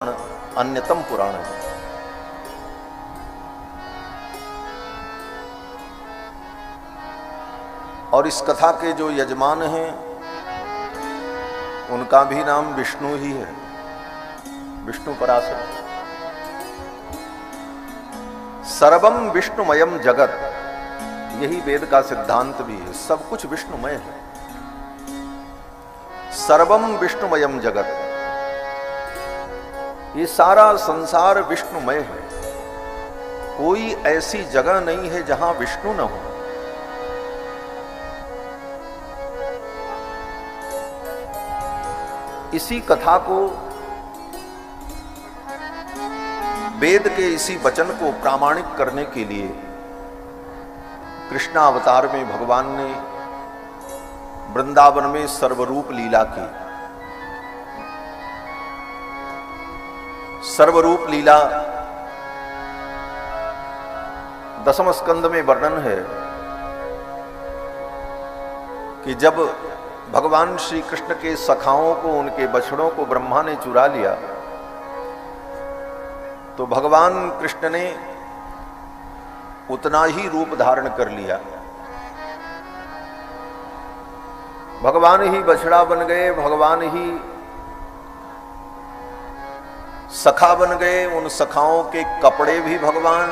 अन्यतम पुराण है। और इस कथा के जो यजमान हैं उनका भी नाम विष्णु ही है, विष्णु पराशर। सर्वम विष्णुमयम जगत, यही वेद का सिद्धांत भी है, सब कुछ विष्णुमय है। सर्वम विष्णुमयम जगत, ये सारा संसार विष्णुमय है। कोई ऐसी जगह नहीं है जहां विष्णु न हो। इसी कथा को, वेद के इसी वचन को प्रामाणिक करने के लिए कृष्ण अवतार में भगवान ने वृंदावन में सर्वरूप लीला की। सर्वरूप लीला दसम स्कंद में वर्णन है कि जब भगवान श्री कृष्ण के सखाओं को, उनके बछड़ों को ब्रह्मा ने चुरा लिया, तो भगवान कृष्ण ने उतना ही रूप धारण कर लिया। भगवान ही बछड़ा बन गए, भगवान ही सखा बन गए। उन सखाओं के कपड़े भी भगवान,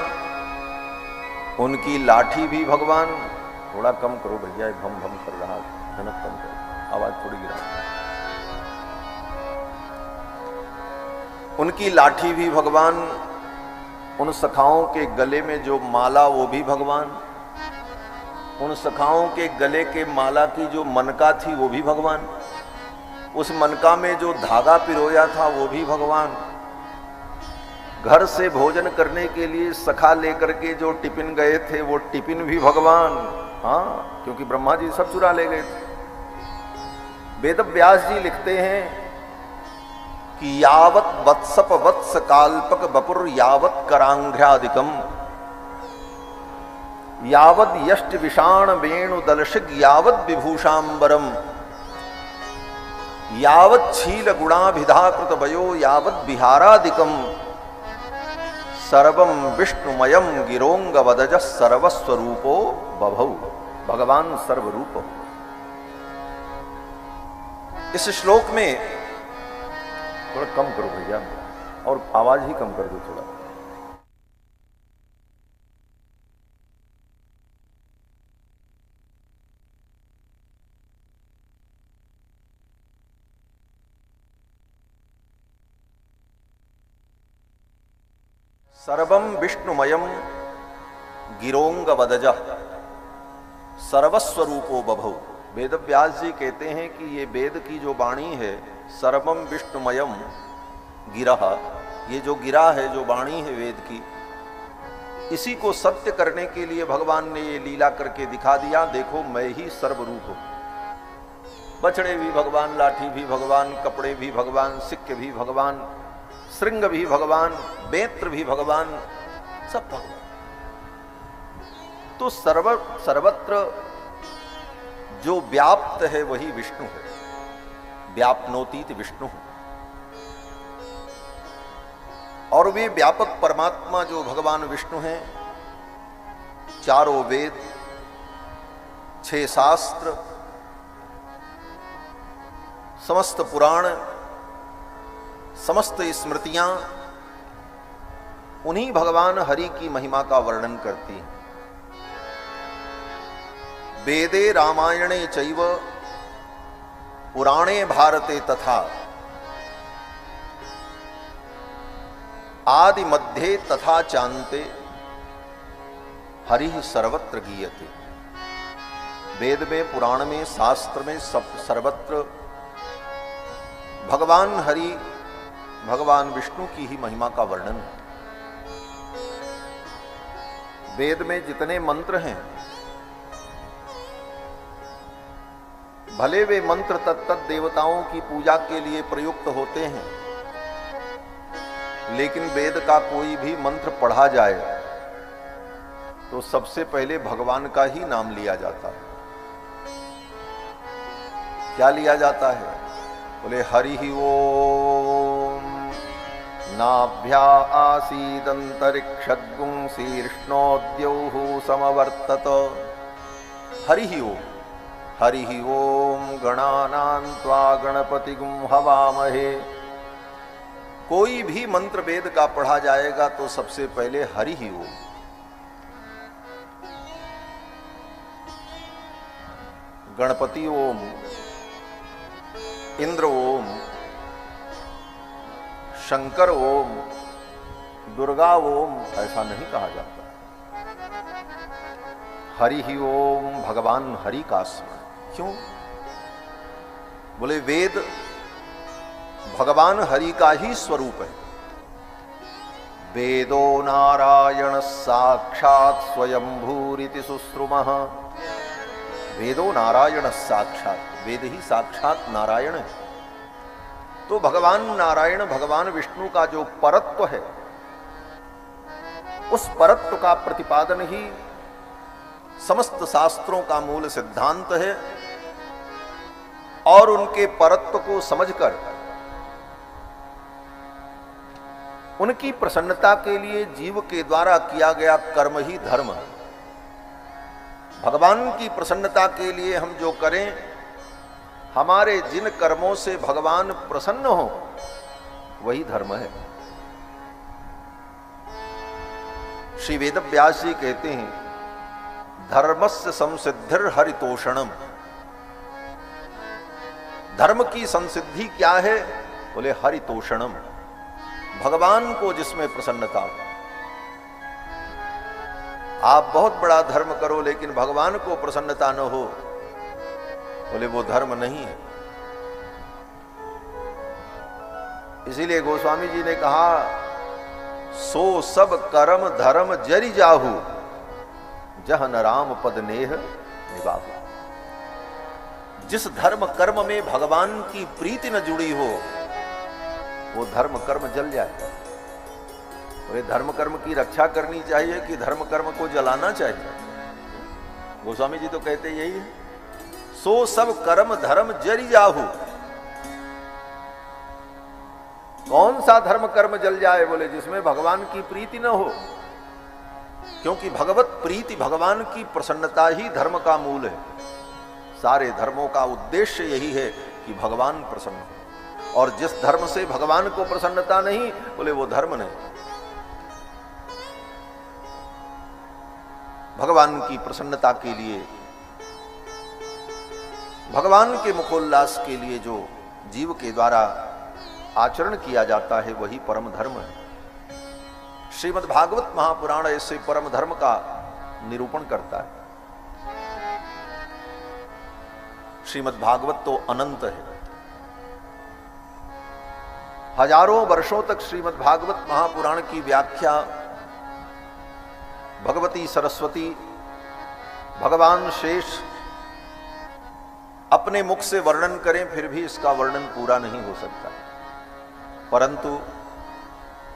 उनकी लाठी भी भगवान। थोड़ा कम करो भैया, भम भम कर रहा है, धनक कम करो, आवाज थोड़ी गिरा। उनकी लाठी भी भगवान, उन सखाओं के गले में जो माला वो भी भगवान, उन सखाओं के गले के माला की जो मनका थी वो भी भगवान, उस मनका में जो धागा पिरोया था वो भी भगवान। घर से भोजन करने के लिए सखा लेकर के जो टिफिन गए थे वो टिफिन भी भगवान। हाँ, क्योंकि ब्रह्मा जी सब चुरा ले गए थे। वेद व्यास जी लिखते हैं कि यावत वत्सप वत्स काल्पक बपुर यावत करांघ्रादिकम यावद यष्ट विषाण वेणु दलशिग यावद विभूषांबरम यावत छील गुणाभिधाकृत वयो यावद विहारादिकम सर्वम विष्णुमयम गिरोंग वदज सर्वस्वरूपो बभौ। भगवान सर्वरूप। इस श्लोक में थोड़ा कम करो भैया, और आवाज ही कम कर दो थोड़ा। सर्वम विष्णुमयम गिरोंग वदज सर्वस्वरूपो बभौ। वेद व्यास जी कहते हैं कि ये वेद की जो वाणी है, सर्वम विष्णुमयम गिरह, ये जो गिरा है, जो वाणी है वेद की, इसी को सत्य करने के लिए भगवान ने ये लीला करके दिखा दिया। देखो मैं ही सर्वरूप हूं। बछड़े भी भगवान, लाठी भी भगवान, कपड़े भी भगवान, सिक्के भी भगवान, श्रृंग भी भगवान, बेत्र भी भगवान, सब भगवान। तो सर्वत्र जो व्याप्त है वही विष्णु है। व्याप्नोतीत विष्णु। और वे व्यापक परमात्मा जो भगवान विष्णु हैं, चारों वेद, 6 शास्त्र, समस्त पुराण, समस्त स्मृतियां उन्हीं भगवान हरि की महिमा का वर्णन करती हैं। वेदे रामायणे चैव पुराणे भारते तथा आदि मध्ये तथा चान्ते हरि सर्वत्र गीयते। वेद में, पुराण में, शास्त्र में, सब सर्वत्र भगवान हरि, भगवान विष्णु की ही महिमा का वर्णन है। वेद में जितने मंत्र हैं, भले वे मंत्र तत्त देवताओं की पूजा के लिए प्रयुक्त होते हैं, लेकिन वेद का कोई भी मंत्र पढ़ा जाए तो सबसे पहले भगवान का ही नाम लिया जाता है। क्या लिया जाता है? बोले हरि ही ओम नाभ्या आसीदंतरिक्षगुं शीर्ष्णोद्यौः समवर्तत। हरि ओम। हरि ओम गणानां त्वा गणपतिगुं हवामहे। कोई भी मंत्र वेद का पढ़ा जाएगा तो सबसे पहले हरि ही ओम। गणपति ओम, इंद्र ओम, शंकर ओम, दुर्गा ओम ऐसा नहीं कहा जाता। हरि ही ओम, भगवान हरि का स्मरण। क्यों? बोले वेद भगवान हरि का ही स्वरूप है। वेदो नारायण साक्षात स्वयंभूरिति सुश्रुमः। वेदो नारायण साक्षात, वेद ही साक्षात नारायण है। तो भगवान नारायण, भगवान विष्णु का जो परत्व है, उस परत्व का प्रतिपादन ही समस्त शास्त्रों का मूल सिद्धांत है। और उनके परत्व को समझकर उनकी प्रसन्नता के लिए जीव के द्वारा किया गया कर्म ही धर्म है। भगवान की प्रसन्नता के लिए हम जो करें, हमारे जिन कर्मों से भगवान प्रसन्न हो वही धर्म है। श्री वेदव्यास जी कहते हैं धर्मस्य संसिद्धिर हरितोषणम। धर्म की संसिद्धि क्या है? बोले हरितोषणम, भगवान को जिसमें प्रसन्नता हो। आप बहुत बड़ा धर्म करो लेकिन भगवान को प्रसन्नता न हो, बोले वो धर्म नहीं है। इसीलिए गोस्वामी जी ने कहा सो सब कर्म धर्म जरि जाहु, जहन राम पद नेह निभाहु। जिस धर्म कर्म में भगवान की प्रीति न जुड़ी हो वो धर्म कर्म जल जाए। वे धर्म कर्म की रक्षा करनी चाहिए कि धर्म कर्म को जलाना चाहिए? गोस्वामी जी तो कहते यही है, सो सब कर्म धर्म जरि जाहु। कौन सा धर्म कर्म जल जाए? बोले जिसमें भगवान की प्रीति न हो। क्योंकि भगवत प्रीति, भगवान की प्रसन्नता ही धर्म का मूल है। सारे धर्मों का उद्देश्य यही है कि भगवान प्रसन्न हो। और जिस धर्म से भगवान को प्रसन्नता नहीं, बोले वो धर्म नहीं। भगवान की प्रसन्नता के लिए, भगवान के मुखोल्लास के लिए जो जीव के द्वारा आचरण किया जाता है वही परम धर्म है। श्रीमद् भागवत महापुराण ऐसे परम धर्म का निरूपण करता है। श्रीमद् भागवत तो अनंत है। हजारों वर्षों तक श्रीमद् भागवत महापुराण की व्याख्या भगवती सरस्वती, भगवान शेष अपने मुख से वर्णन करें फिर भी इसका वर्णन पूरा नहीं हो सकता। परंतु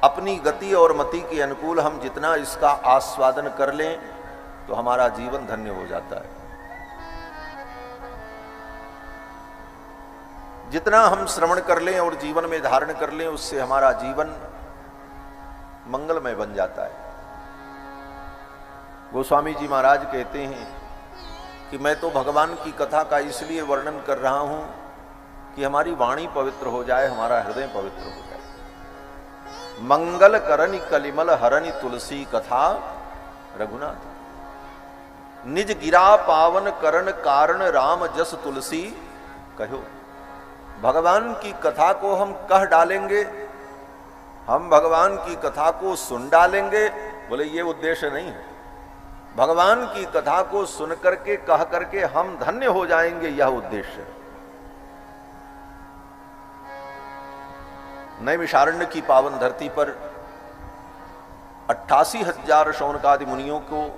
अपनी गति और मति के अनुकूल हम जितना इसका आस्वादन कर लें तो हमारा जीवन धन्य हो जाता है। जितना हम श्रवण कर लें और जीवन में धारण कर लें उससे हमारा जीवन मंगलमय बन जाता है। गोस्वामी जी महाराज कहते हैं कि मैं तो भगवान की कथा का इसलिए वर्णन कर रहा हूं कि हमारी वाणी पवित्र हो जाए, हमारा हृदय पवित्र हो जाए। मंगल करनि कलिमल हरनि तुलसी कथा रघुनाथ, निज गिरा पावन करण कारण राम जस तुलसी कहो। भगवान की कथा को हम कह डालेंगे, हम भगवान की कथा को सुन डालेंगे, बोले ये उद्देश्य नहीं है। भगवान की कथा को सुन करके कह करके हम धन्य हो जाएंगे, यह उद्देश्य है। नैमिषारण्य की पावन धरती पर 88,000 शौनकादि मुनियों को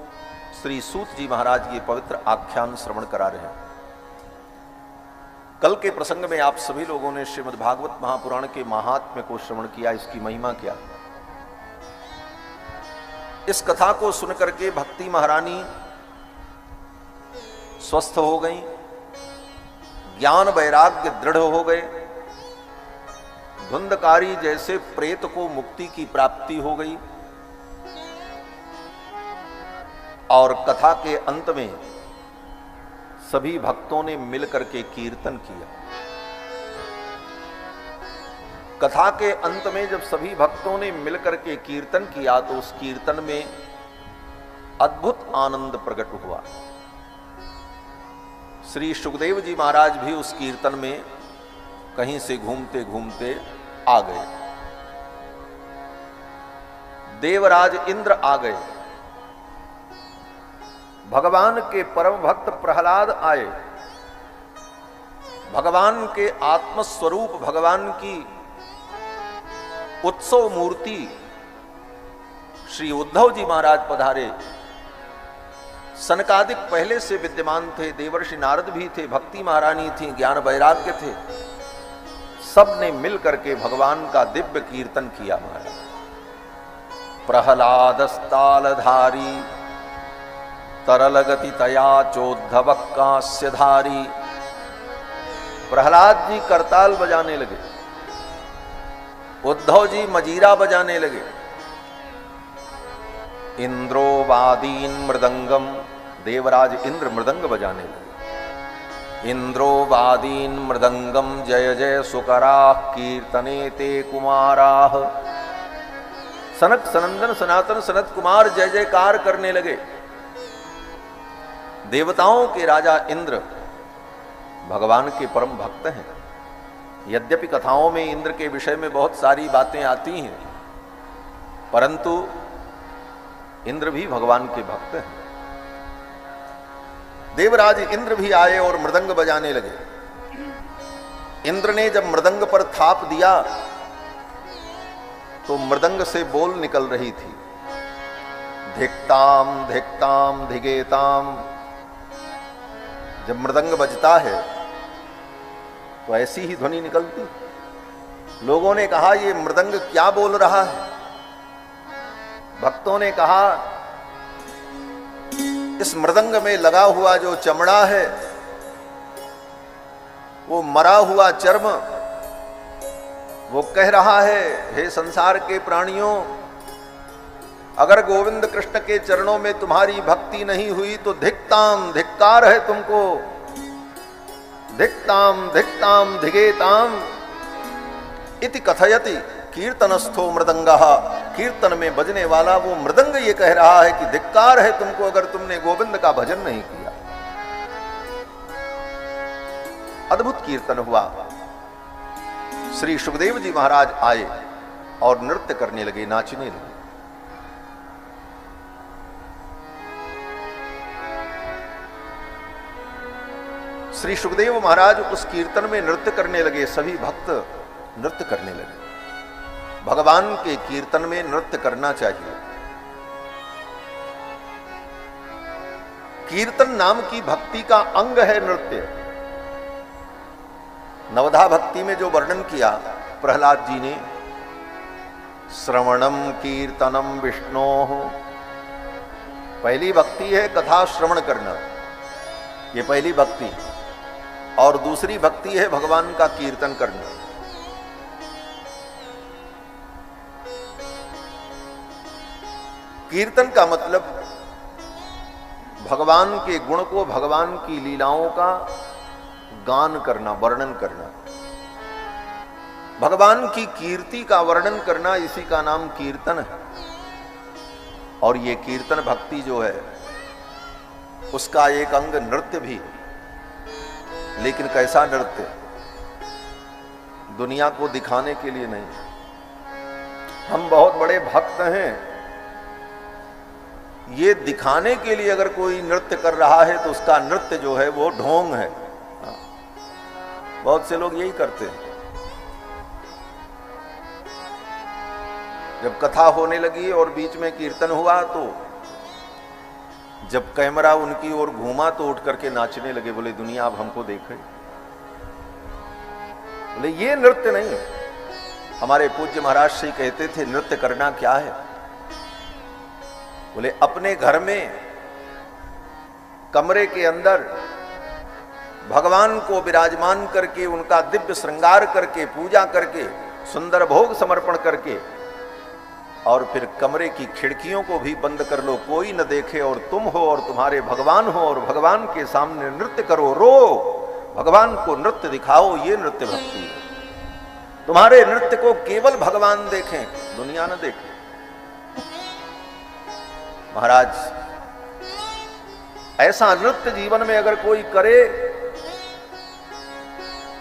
श्री सूत जी महाराज ये पवित्र आख्यान श्रवण करा रहे हैं। कल के प्रसंग में आप सभी लोगों ने श्रीमद् भागवत महापुराण के महात्म्य को श्रवण किया, इसकी महिमा क्या। इस कथा को सुन करके भक्ति महारानी स्वस्थ हो गई, ज्ञान वैराग्य दृढ़ हो गए, धुंधकारी जैसे प्रेत को मुक्ति की प्राप्ति हो गई। और कथा के अंत में सभी भक्तों ने मिलकर के कीर्तन किया। कथा के अंत में जब सभी भक्तों ने मिलकर के कीर्तन किया तो उस कीर्तन में अद्भुत आनंद प्रकट हुआ। श्री सुखदेव जी महाराज भी उस कीर्तन में कहीं से घूमते घूमते आ गए। देवराज इंद्र आ गए, भगवान के परम भक्त प्रहलाद आए, भगवान के आत्मस्वरूप भगवान की उत्सव मूर्ति श्री उद्धव जी महाराज पधारे। सनकादिक पहले से विद्यमान थे, देवर्षि नारद भी थे, भक्ति महारानी थी, ज्ञान वैराग्य थे। सब ने मिलकर के भगवान का दिव्य कीर्तन किया। महाराज प्रहलादस्तालधारी तरल गति तया चोद्धव कांस्यधारी। प्रहलाद जी करताल बजाने लगे, उद्धव जी मजीरा बजाने लगे। इंद्रो वादीन मृदंगम, देवराज इंद्र मृदंग बजाने लगे। इंद्रो वादीन मृदंगम जय जय सुकराः कीर्तने ते कुमाराः। सनक सनंदन सनातन सनत कुमार जय जयकार करने लगे। देवताओं के राजा इंद्र भगवान के परम भक्त हैं। यद्यपि कथाओं में इंद्र के विषय में बहुत सारी बातें आती हैं, परंतु इंद्र भी भगवान के भक्त हैं। देवराज इंद्र भी आए और मृदंग बजाने लगे। इंद्र ने जब मृदंग पर थाप दिया तो मृदंग से बोल निकल रही थी, धिक्ताम धिक्ताम धिगेताम। जब मृदंग बजता है तो ऐसी ही ध्वनि निकलती। लोगों ने कहा ये मृदंग क्या बोल रहा है। भक्तों ने कहा इस मृदंग में लगा हुआ जो चमड़ा है वो मरा हुआ चर्म, वो कह रहा है हे संसार के प्राणियों, अगर गोविंद कृष्ण के चरणों में तुम्हारी भक्ति नहीं हुई तो धिक्ताम धिक्कार है तुमको। धिक्ताम धिक्ताम धिगेताम इति कथयति कीर्तनस्थो मृदंगः। कीर्तन में बजने वाला वो मृदंग ये कह रहा है कि धिक्कार है तुमको अगर तुमने गोविंद का भजन नहीं किया। अद्भुत कीर्तन हुआ। श्री सुखदेव जी महाराज आए और नृत्य करने लगे, नाचने लगे। श्री सुखदेव महाराज उस कीर्तन में नृत्य करने लगे। सभी भक्त नृत्य करने लगे। भगवान के कीर्तन में नृत्य करना चाहिए। कीर्तन नाम की भक्ति का अंग है नृत्य। नवधा भक्ति में जो वर्णन किया प्रहलाद जी ने, श्रवणम कीर्तनम विष्णोः, पहली भक्ति है कथा श्रवण करना, ये पहली भक्ति। और दूसरी भक्ति है भगवान का कीर्तन करना। कीर्तन का मतलब भगवान के गुण को, भगवान की लीलाओं का गान करना, वर्णन करना, भगवान की कीर्ति का वर्णन करना, इसी का नाम कीर्तन है। और ये कीर्तन भक्ति जो है उसका एक अंग नृत्य भी। लेकिन कैसा नृत्य? दुनिया को दिखाने के लिए नहीं। हम बहुत बड़े भक्त हैं, ये दिखाने के लिए अगर कोई नृत्य कर रहा है तो उसका नृत्य जो है वो ढोंग है। बहुत से लोग यही करते हैं। जब कथा होने लगी और बीच में कीर्तन हुआ तो जब कैमरा उनकी ओर घूमा तो उठ करके नाचने लगे। बोले दुनिया अब हमको देखे। बोले ये नृत्य नहीं है। हमारे पूज्य महाराज श्री कहते थे नृत्य करना क्या है। बोले अपने घर में कमरे के अंदर भगवान को विराजमान करके, उनका दिव्य श्रृंगार करके, पूजा करके सुंदर भोग समर्पण करके और फिर कमरे की खिड़कियों को भी बंद कर लो, कोई न देखे, और तुम हो और तुम्हारे भगवान हो, और भगवान के सामने नृत्य करो, रो, भगवान को नृत्य दिखाओ। ये नृत्य भक्ति है। तुम्हारे नृत्य को केवल भगवान देखें, दुनिया न देखे। महाराज, ऐसा नृत्य जीवन में अगर कोई करे,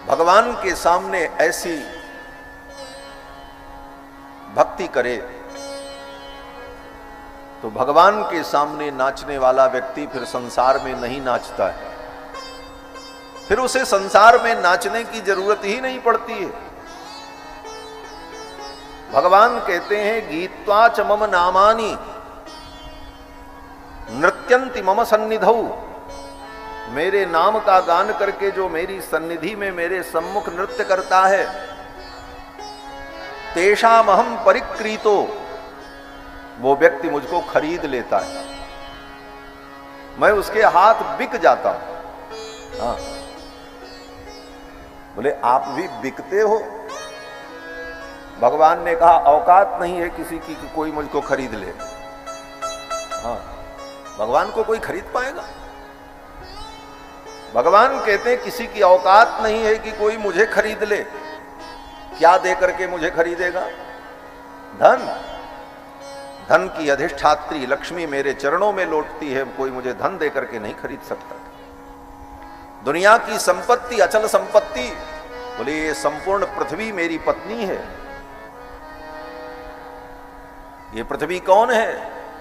भगवान के सामने ऐसी भक्ति करे, तो भगवान के सामने नाचने वाला व्यक्ति फिर संसार में नहीं नाचता है, फिर उसे संसार में नाचने की जरूरत ही नहीं पड़ती है। भगवान कहते हैं, गीत्वा च मम नामानि नृत्यंति मम सन्निधौ। मेरे नाम का गान करके जो मेरी सन्निधि में मेरे सम्मुख नृत्य करता है, तेषामहं परिक्रीतो, वो व्यक्ति मुझको खरीद लेता है, मैं उसके हाथ बिक जाता हूं। हाँ, बोले आप भी बिकते हो? भगवान ने कहा औकात नहीं है किसी की कि कोई मुझको खरीद ले। हाँ, भगवान को कोई खरीद पाएगा? भगवान कहते हैं किसी की औकात नहीं है कि कोई मुझे खरीद ले। क्या दे करके मुझे खरीदेगा? धन। धन की अधिष्ठात्री लक्ष्मी मेरे चरणों में लौटती है, कोई मुझे धन दे करके नहीं खरीद सकता। दुनिया की संपत्ति, अचल संपत्ति, बोले ये संपूर्ण पृथ्वी मेरी पत्नी है। ये पृथ्वी कौन है?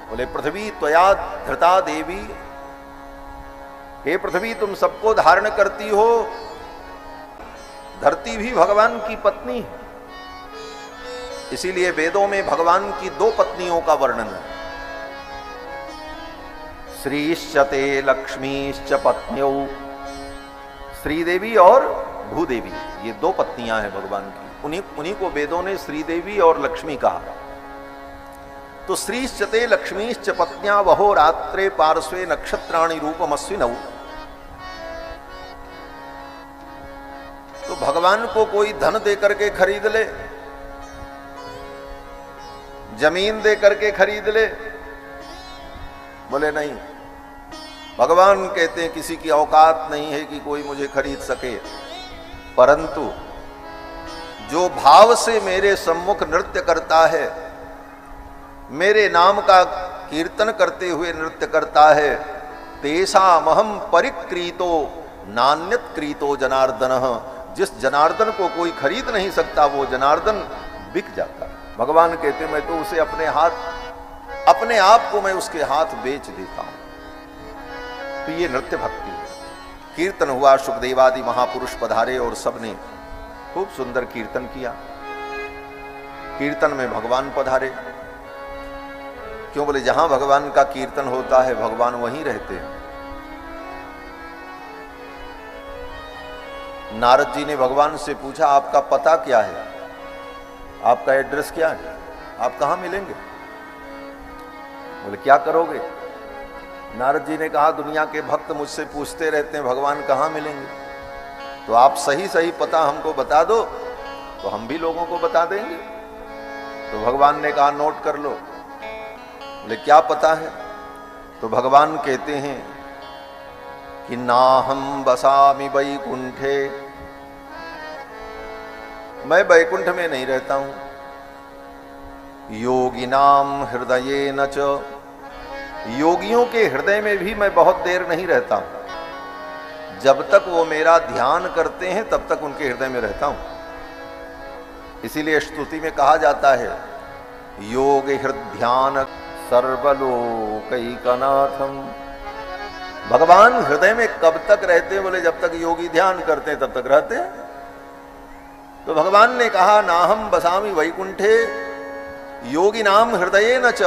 बोले पृथ्वी त्वया धृता देवी। हे पृथ्वी, तुम सबको धारण करती हो। धरती भी भगवान की पत्नी है। इसीलिए वेदों में भगवान की दो पत्नियों का वर्णन है, श्रीश्च ते लक्ष्मीश्च पत्न्यौ। श्रीदेवी और भूदेवी, ये दो पत्नियां हैं भगवान की। उन्हीं को वेदों ने श्रीदेवी और लक्ष्मी कहा। तो श्रीश्च ते लक्ष्मीश्च पत्न्या वहो रात्रे पार्श्वे नक्षत्राणि रूपमस्विनौ। तो भगवान को कोई धन दे करके खरीद ले, जमीन दे करके खरीद ले? बोले नहीं। भगवान कहते हैं किसी की औकात नहीं है कि कोई मुझे खरीद सके, परंतु जो भाव से मेरे सम्मुख नृत्य करता है, मेरे नाम का कीर्तन करते हुए नृत्य करता है, तेषामहं परिक्रीतो नान्यत क्रीतो जनार्दनः। जिस जनार्दन को कोई खरीद नहीं सकता, वो जनार्दन बिक जाता है। भगवान कहते मैं तो उसे अपने आप को मैं उसके हाथ बेच देता हूं। तो ये नृत्य भक्ति है। कीर्तन हुआ, सुखदेवादि महापुरुष पधारे और सबने खूब सुंदर कीर्तन किया। कीर्तन में भगवान पधारे। क्यों? बोले जहां भगवान का कीर्तन होता है भगवान वहीं रहते हैं। नारद जी ने भगवान से पूछा, आपका पता क्या है, आपका एड्रेस क्या है, आप कहां मिलेंगे? बोले क्या करोगे? नारद जी ने कहा, दुनिया के भक्त मुझसे पूछते रहते हैं भगवान कहां मिलेंगे, तो आप सही सही पता हमको बता दो तो हम भी लोगों को बता देंगे। तो भगवान ने कहा नोट कर लो। बोले क्या पता है? तो भगवान कहते हैं कि नाहं बसामि वैकुंठे, मैं वैकुंठ में नहीं रहता हूं। योगिनाम हृदयेन च, योगियों के हृदय में भी मैं बहुत देर नहीं रहता हूं। जब तक वो मेरा ध्यान करते हैं तब तक उनके हृदय में रहता हूं। इसीलिए स्तुति में कहा जाता है, योग हृदय सर्वलोकैकनाथम। भगवान हृदय में कब तक रहते हैं? बोले जब तक योगी ध्यान करते हैं तब तक रहते हैं। तो भगवान ने कहा नाहम बसामि वैकुंठे योगी नाम हृदये न च।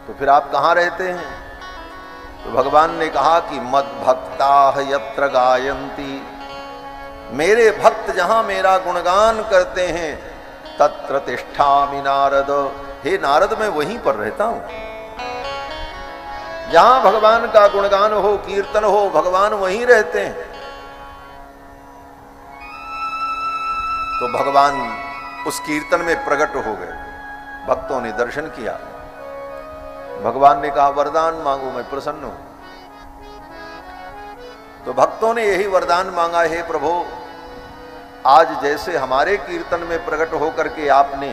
तो फिर आप कहां रहते हैं? तो भगवान ने कहा कि मद भक्ता यत्र गायन्ति, मेरे भक्त जहां मेरा गुणगान करते हैं तत्र तिष्ठामि नारद। हे नारद, मैं वहीं पर रहता हूं। जहां भगवान का गुणगान हो, कीर्तन हो, भगवान वहीं रहते हैं। तो भगवान उस कीर्तन में प्रकट हो गए। भक्तों ने दर्शन किया। भगवान ने कहा वरदान मांगो, मैं प्रसन्न हूं। तो भक्तों ने यही वरदान मांगा, हे प्रभु, आज जैसे हमारे कीर्तन में प्रकट होकर के आपने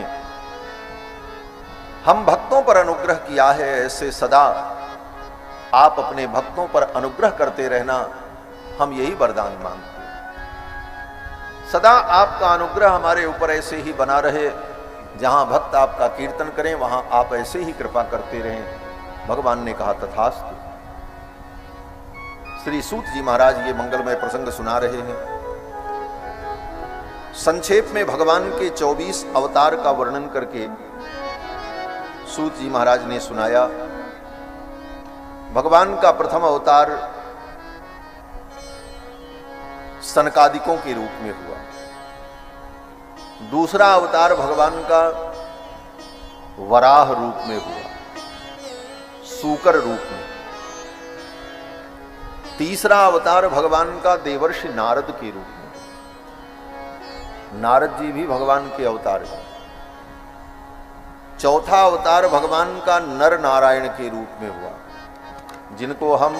हम भक्तों पर अनुग्रह किया है, ऐसे सदा आप अपने भक्तों पर अनुग्रह करते रहना, हम यही वरदान मांगते हैं। सदा आपका अनुग्रह हमारे ऊपर ऐसे ही बना रहे, जहां भक्त आपका कीर्तन करें वहां आप ऐसे ही कृपा करते रहें। भगवान ने कहा तथास्तु। श्री सूत जी महाराज ये मंगलमय प्रसंग सुना रहे हैं। संक्षेप में भगवान के 24 अवतार का वर्णन करके सूत जी महाराज ने सुनाया। भगवान का प्रथम अवतार सनकादिकों के रूप में हुआ। दूसरा अवतार भगवान का वराह रूप में हुआ, सूकर रूप में। तीसरा अवतार भगवान का देवर्षि नारद के रूप में। नारद जी भी भगवान के अवतार हैं। चौथा अवतार भगवान का नर नारायण के रूप में हुआ, जिनको हम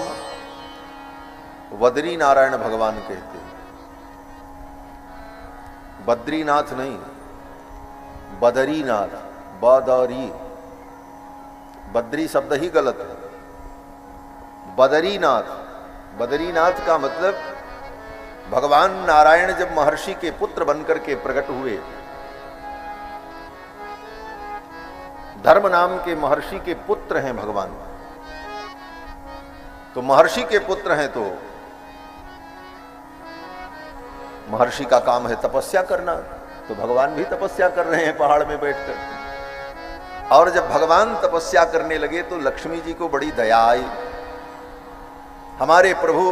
बद्री नारायण भगवान कहते हैं। बद्रीनाथ नहीं, बदरीनाथ, बदरी, बद्री शब्द ही गलत है। बदरीनाथ, बदरीनाथ का मतलब भगवान नारायण जब महर्षि के पुत्र बनकर के प्रकट हुए, धर्म नाम के महर्षि के पुत्र हैं भगवान। तो महर्षि के पुत्र हैं तो महर्षि का काम है तपस्या करना, तो भगवान भी तपस्या कर रहे हैं पहाड़ में बैठकर। और जब भगवान तपस्या करने लगे तो लक्ष्मी जी को बड़ी दया आई। हमारे प्रभु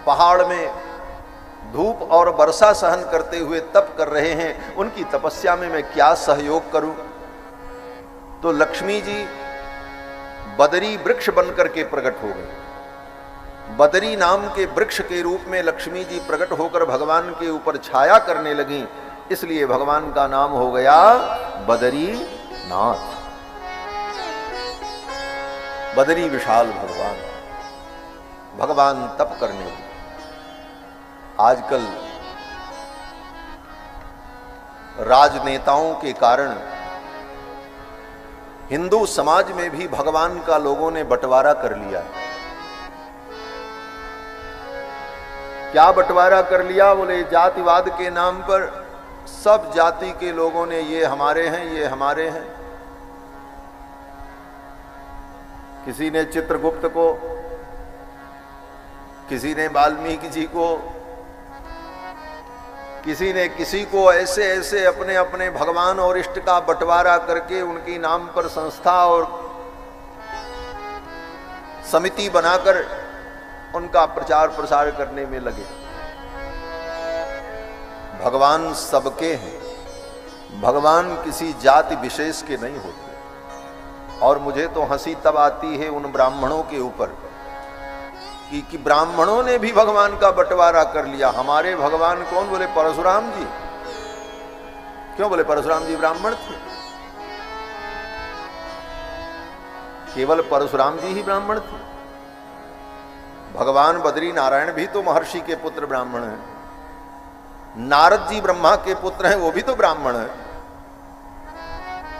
पहाड़ में धूप और वर्षा सहन करते हुए तप कर रहे हैं, उनकी तपस्या में मैं क्या सहयोग करूं। तो लक्ष्मी जी बदरी वृक्ष बनकर के प्रकट हो गए। बदरी नाम के वृक्ष के रूप में लक्ष्मी जी प्रकट होकर भगवान के ऊपर छाया करने लगी, इसलिए भगवान का नाम हो गया बदरी नाथ। बदरी विशाल भगवान, भगवान तप करने लगे। आजकल राजनेताओं के कारण हिंदू समाज में भी भगवान का लोगों ने बंटवारा कर लिया है। क्या बंटवारा कर लिया? बोले जातिवाद के नाम पर सब जाति के लोगों ने ये हमारे हैं, ये हमारे हैं। किसी ने चित्रगुप्त को, किसी ने वाल्मीकि जी को, किसी ने किसी को, ऐसे ऐसे अपने अपने भगवान और इष्ट का बंटवारा करके उनकी नाम पर संस्था और समिति बनाकर उनका प्रचार प्रसार करने में लगे। भगवान सबके हैं, भगवान किसी जाति विशेष के नहीं होते। और मुझे तो हंसी तब आती है उन ब्राह्मणों के ऊपर कि ब्राह्मणों ने भी भगवान का बंटवारा कर लिया। हमारे भगवान कौन? बोले परशुराम जी। क्यों? बोले परशुराम जी ब्राह्मण थे। केवल परशुराम जी ही ब्राह्मण थे? भगवान बद्री नारायण भी तो महर्षि के पुत्र ब्राह्मण हैं। नारद जी ब्रह्मा के पुत्र हैं, वो भी तो ब्राह्मण हैं।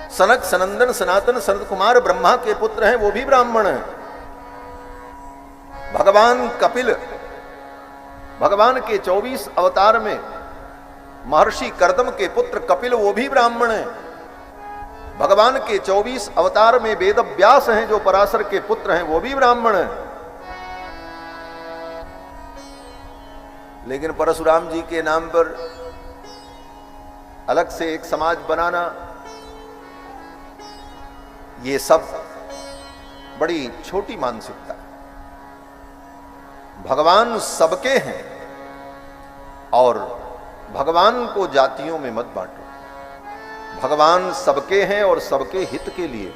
सनक सनंदन सनातन सनत कुमार ब्रह्मा के पुत्र हैं, वो भी ब्राह्मण हैं। भगवान कपिल, भगवान के 24 अवतार में महर्षि कर्दम के पुत्र कपिल, वो भी ब्राह्मण हैं। भगवान के 24 अवतार में वेद व्यास हैं जो पराशर के पुत्र हैं, वो भी ब्राह्मण हैं। लेकिन परशुराम जी के नाम पर अलग से एक समाज बनाना, ये सब बड़ी छोटी मानसिकता है। भगवान सबके हैं और भगवान को जातियों में मत बांटो। भगवान सबके हैं और सबके हित के लिए।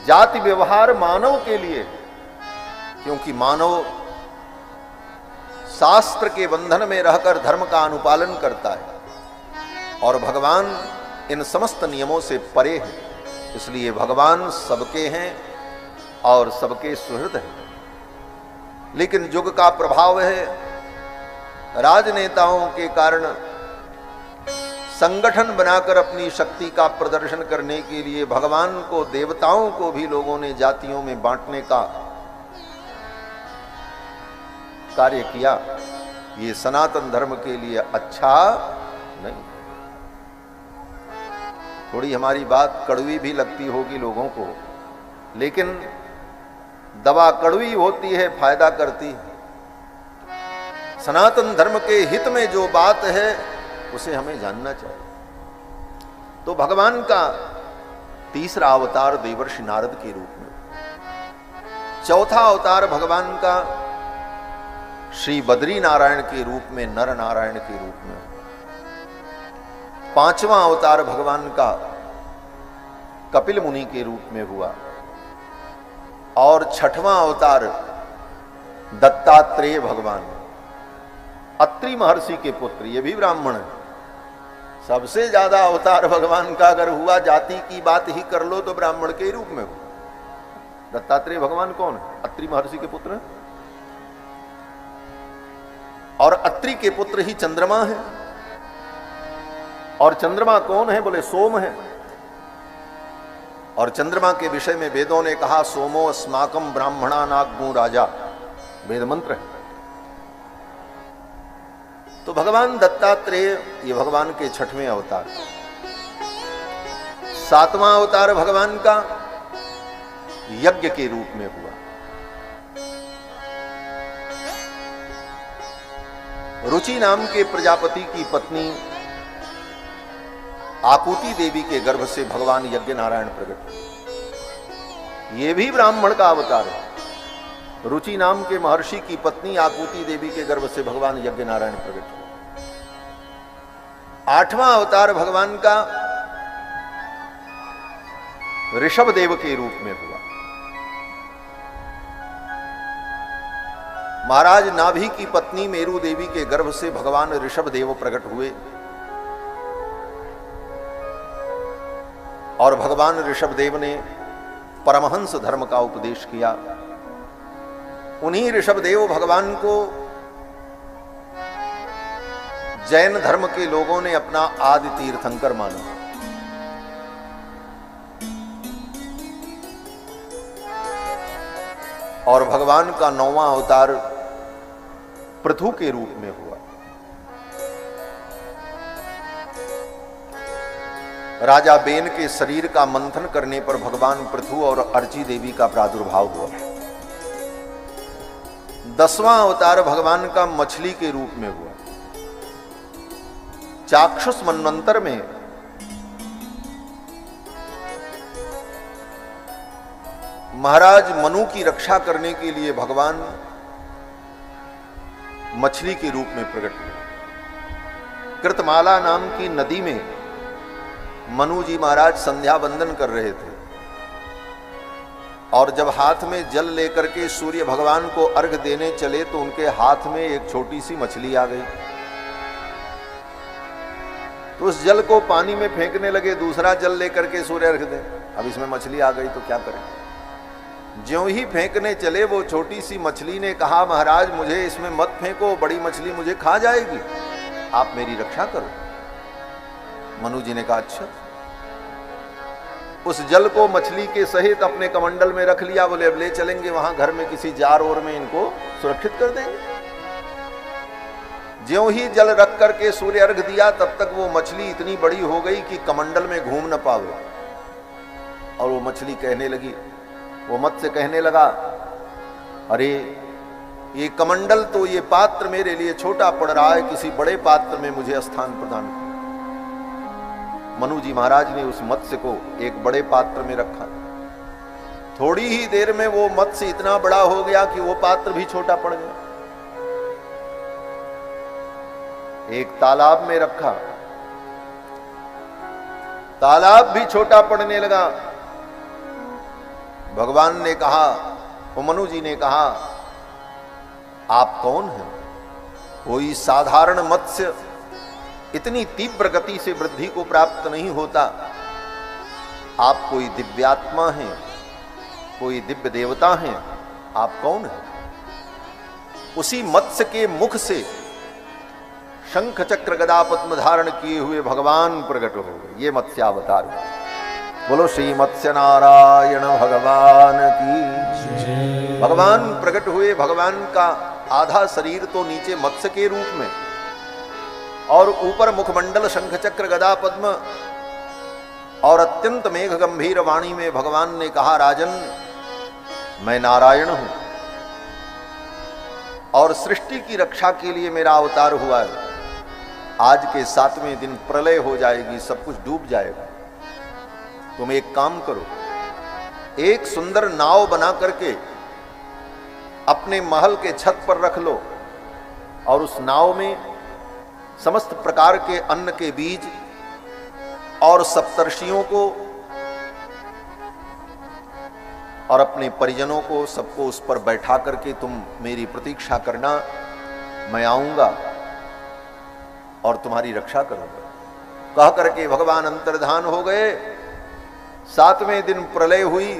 जाति व्यवहार मानव के लिए, क्योंकि मानव शास्त्र के बंधन में रहकर धर्म का अनुपालन करता है, और भगवान इन समस्त नियमों से परे है। इसलिए भगवान सबके हैं और सबके सुहृद हैं। लेकिन युग का प्रभाव है, राजनेताओं के कारण संगठन बनाकर अपनी शक्ति का प्रदर्शन करने के लिए भगवान को, देवताओं को भी लोगों ने जातियों में बांटने का कार्य किया। ये सनातन धर्म के लिए अच्छा नहीं। थोड़ी हमारी बात कड़वी भी लगती होगी लोगों को, लेकिन दवा कड़वी होती है, फायदा करती है। सनातन धर्म के हित में जो बात है उसे हमें जानना चाहिए। तो भगवान का तीसरा अवतार देवर्षि नारद के रूप में, चौथा अवतार भगवान का श्री बद्री नारायण के रूप में, नर नारायण के रूप में, पांचवा अवतार भगवान का कपिल मुनि के रूप में हुआ, और छठवां अवतार दत्तात्रेय भगवान, अत्रि महर्षि के पुत्र, ये भी ब्राह्मण है। सबसे ज्यादा अवतार भगवान का अगर हुआ, जाति की बात ही कर लो तो ब्राह्मण के रूप में हुआ। दत्तात्रेय भगवान कौन है? अत्रि महर्षि के पुत्र, और अत्रि के पुत्र ही चंद्रमा है। और चंद्रमा कौन है? बोले सोम है। और चंद्रमा के विषय में वेदों ने कहा, सोमो अस्माकम ब्राह्मणा नागमु राजा, वेद मंत्र है। तो भगवान दत्तात्रेय ये भगवान के छठवें अवतार। सातवां अवतार भगवान का यज्ञ के रूप में हुआ। रुचि नाम के प्रजापति की पत्नी आकुति देवी के गर्भ से भगवान यज्ञ नारायण प्रकट हुए। ये भी ब्राह्मण का अवतार है। रुचि नाम के महर्षि की पत्नी आकुति देवी के गर्भ से भगवान यज्ञ नारायण प्रकट हुए। आठवां अवतार भगवान का ऋषभ देव के रूप में हुआ। महाराज नाभि की पत्नी मेरु देवी के गर्भ से भगवान ऋषभ देव प्रकट हुए, और भगवान ऋषभ देव ने परमहंस धर्म का उपदेश किया। उन्हीं ऋषभ देव भगवान को जैन धर्म के लोगों ने अपना आदि तीर्थंकर माना। और भगवान का नौवां अवतार पृथु के रूप में हुआ। राजा बेन के शरीर का मंथन करने पर भगवान पृथु और अर्ची देवी का प्रादुर्भाव हुआ। 10वां अवतार भगवान का मछली के रूप में हुआ। चाक्षुष मनवंतर में महाराज मनु की रक्षा करने के लिए भगवान मछली के रूप में प्रकट हुए। कृतमाला नाम की नदी में मनु जी महाराज संध्या वंदन कर रहे थे, और जब हाथ में जल लेकर के सूर्य भगवान को अर्घ देने चले तो उनके हाथ में एक छोटी सी मछली आ गई। तो उस जल को पानी में फेंकने लगे, दूसरा जल लेकर के सूर्य अर्घ दें। अब इसमें मछली आ गई तो क्या करें? ज्यों ही फेंकने चले, वो छोटी सी मछली ने कहा, महाराज मुझे इसमें मत फेंको, बड़ी मछली मुझे खा जाएगी, आप मेरी रक्षा करो। मनु जी ने कहा अच्छा। उस जल को मछली के सहित अपने कमंडल में रख लिया। बोले अब ले चलेंगे वहां घर में किसी जार और में इनको सुरक्षित कर देंगे। ज्यों ही जल रख करके सूर्य अर्घ दिया, तब तक वो मछली इतनी बड़ी हो गई कि कमंडल में घूम न पावे। और वो मछली कहने लगी, वो मत्स्य कहने लगा, अरे ये कमंडल तो, ये पात्र मेरे लिए छोटा पड़ रहा है, किसी बड़े पात्र में मुझे स्थान प्रदान कर। मनु जी महाराज ने उस मत्स्य को एक बड़े पात्र में रखा। थोड़ी ही देर में वो मत्स्य इतना बड़ा हो गया कि वो पात्र भी छोटा पड़ गया। एक तालाब में रखा, तालाब भी छोटा पड़ने लगा। भगवान ने कहा, वो मनु जी ने कहा, आप कौन हैं? कोई साधारण मत्स्य इतनी तीव्र गति से वृद्धि को प्राप्त नहीं होता। आप कोई दिव्यात्मा हैं, कोई दिव्य देवता हैं, आप कौन हैं? उसी मत्स्य के मुख से शंख चक्र गदा पद्म धारण किए हुए भगवान प्रकट हो गए। ये मत्स्यावतार। बोलो श्री मत्स्य नारायण भगवान की। भगवान प्रकट हुए। भगवान का आधा शरीर तो नीचे मत्स्य के रूप में और ऊपर मुखमंडल शंख चक्र गदा पद्म, और अत्यंत मेघ गंभीर वाणी में भगवान ने कहा, राजन मैं नारायण हूं और सृष्टि की रक्षा के लिए मेरा अवतार हुआ है। आज के 7वें दिन प्रलय हो जाएगी, सब कुछ डूब जाएगा। तुम एक काम करो, एक सुंदर नाव बना करके अपने महल के छत पर रख लो और उस नाव में समस्त प्रकार के अन्न के बीज और सप्तर्षियों को और अपने परिजनों को सबको उस पर बैठा करके तुम मेरी प्रतीक्षा करना, मैं आऊंगा और तुम्हारी रक्षा करूंगा। कह करके भगवान अंतर्धान हो गए। 7वें दिन प्रलय हुई,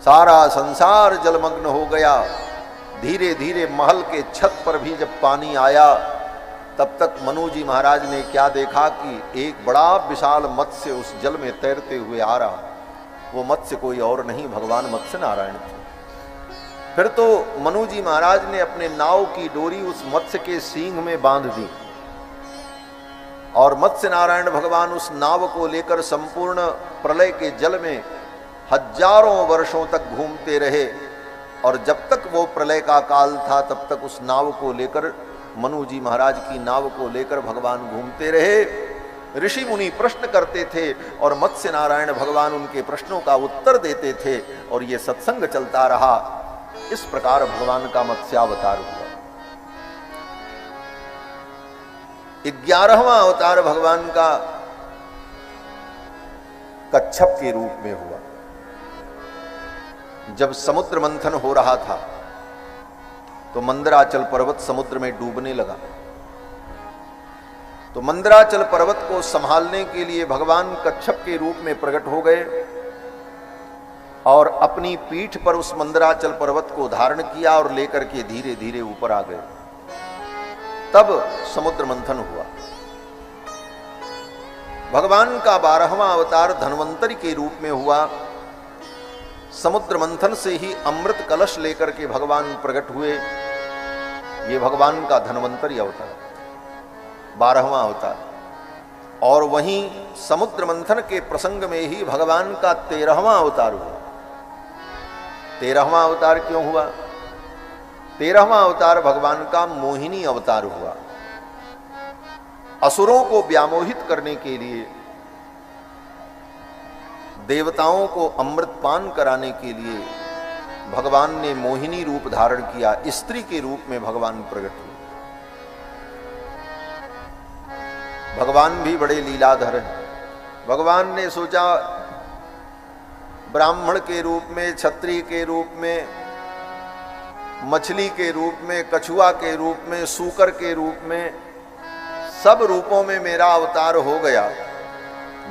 सारा संसार जलमग्न हो गया। धीरे धीरे महल के छत पर भी जब पानी आया, तब तक मनु जी महाराज ने क्या देखा कि एक बड़ा विशाल मत्स्य उस जल में तैरते हुए आ रहा। वो मत्स्य कोई और नहीं, भगवान मत्स्य नारायण थे। फिर तो मनु जी महाराज ने अपने नाव की डोरी उस मत्स्य के सींग में बांध दी और मत्स्य नारायण भगवान उस नाव को लेकर संपूर्ण प्रलय के जल में हजारों वर्षों तक घूमते रहे। और जब तक वो प्रलय का काल था, तब तक उस नाव को लेकर, मनु जी महाराज की नाव को लेकर भगवान घूमते रहे। ऋषि मुनि प्रश्न करते थे और मत्स्य नारायण भगवान उनके प्रश्नों का उत्तर देते थे और ये सत्संग चलता रहा। इस प्रकार भगवान का मत्स्यावतार हुआ। 11वां अवतार भगवान का कच्छप के रूप में हुआ। जब समुद्र मंथन हो रहा था तो मंदराचल पर्वत समुद्र में डूबने लगा। तो मंदराचल पर्वत को संभालने के लिए भगवान कच्छप के रूप में प्रकट हो गए और अपनी पीठ पर उस मंदराचल पर्वत को धारण किया और लेकर के धीरे धीरे ऊपर आ गए। तब समुद्र मंथन हुआ। भगवान का 12वां अवतार धन्वंतरि के रूप में हुआ। समुद्र मंथन से ही अमृत कलश लेकर के भगवान प्रकट हुए। ये भगवान का धन्वंतरि अवतार, 12वां अवतार। और वहीं समुद्र मंथन के प्रसंग में ही भगवान का 13वां अवतार हुआ। 13वां अवतार क्यों हुआ? 13वां अवतार भगवान का मोहिनी अवतार हुआ। असुरों को व्यामोहित करने के लिए, देवताओं को अमृत पान कराने के लिए भगवान ने मोहिनी रूप धारण किया। स्त्री के रूप में भगवान प्रकट हुए। भगवान भी बड़े लीलाधर हैं। भगवान ने सोचा ब्राह्मण के रूप में, क्षत्रिय के रूप में, मछली के रूप में, कछुआ के रूप में, सूकर के रूप में, सब रूपों में मेरा अवतार हो गया।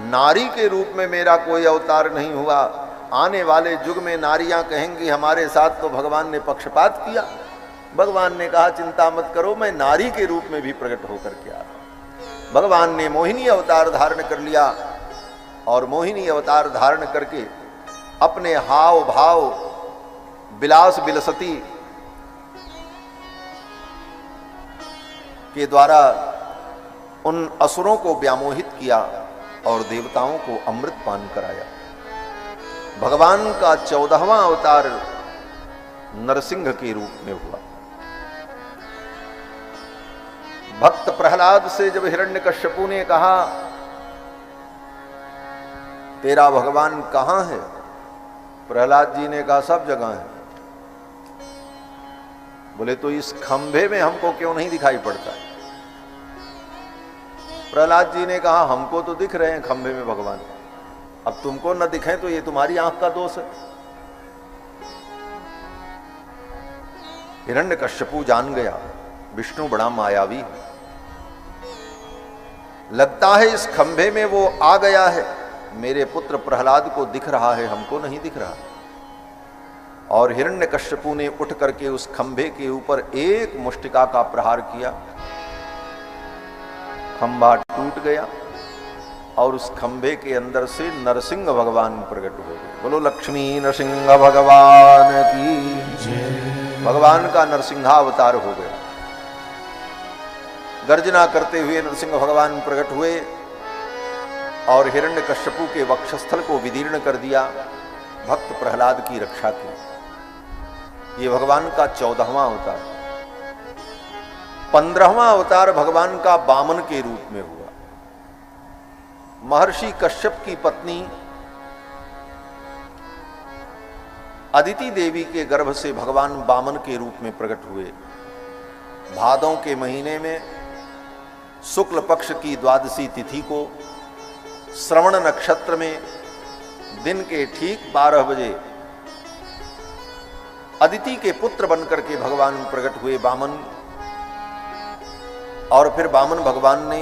नारी के रूप में मेरा कोई अवतार नहीं हुआ। आने वाले युग में नारियां कहेंगी हमारे साथ तो भगवान ने पक्षपात किया। भगवान ने कहा चिंता मत करो, मैं नारी के रूप में भी प्रकट होकर के आ रहा। भगवान ने मोहिनी अवतार धारण कर लिया और मोहिनी अवतार धारण करके अपने हाव भाव, विलास विलसती के द्वारा उन असुरों को व्यामोहित किया और देवताओं को अमृत पान कराया। भगवान का 14वां अवतार नरसिंह के रूप में हुआ। भक्त प्रहलाद से जब हिरण्यकश्यपु ने कहा तेरा भगवान कहां है, प्रहलाद जी ने कहा सब जगह है। बोले तो इस खंभे में हमको क्यों नहीं दिखाई पड़ता? प्रहलाद जी ने कहा हमको तो दिख रहे हैं खंभे में भगवान, अब तुमको न दिखे तो ये तुम्हारी आंख का दोष है। हिरण्यकश्यपु जान गया विष्णु बड़ा मायावी है, लगता है इस खंभे में वो आ गया है, मेरे पुत्र प्रहलाद को दिख रहा है, हमको नहीं दिख रहा। और हिरण्यकश्यपु ने उठ करके उस खंभे के ऊपर एक मुष्टिका का प्रहार किया, खंभा टूट गया और उस खंभे के अंदर से नरसिंह भगवान प्रकट हो गए। बोलो लक्ष्मी नरसिंह भगवान की। भगवान का नरसिंहावतार हो गया। गर्जना करते हुए नरसिंह भगवान प्रकट हुए और हिरण्यकश्यपु के वक्षस्थल को विदीर्ण कर दिया, भक्त प्रहलाद की रक्षा की। ये भगवान का 14वां अवतार। 15वां अवतार भगवान का वामन के रूप में हुआ। महर्षि कश्यप की पत्नी अदिति देवी के गर्भ से भगवान वामन के रूप में प्रकट हुए। भादों के महीने में शुक्ल पक्ष की द्वादशी तिथि को श्रवण नक्षत्र में दिन के ठीक 12 बजे अदिति के पुत्र बनकर के भगवान प्रकट हुए वामन। और फिर वामन भगवान ने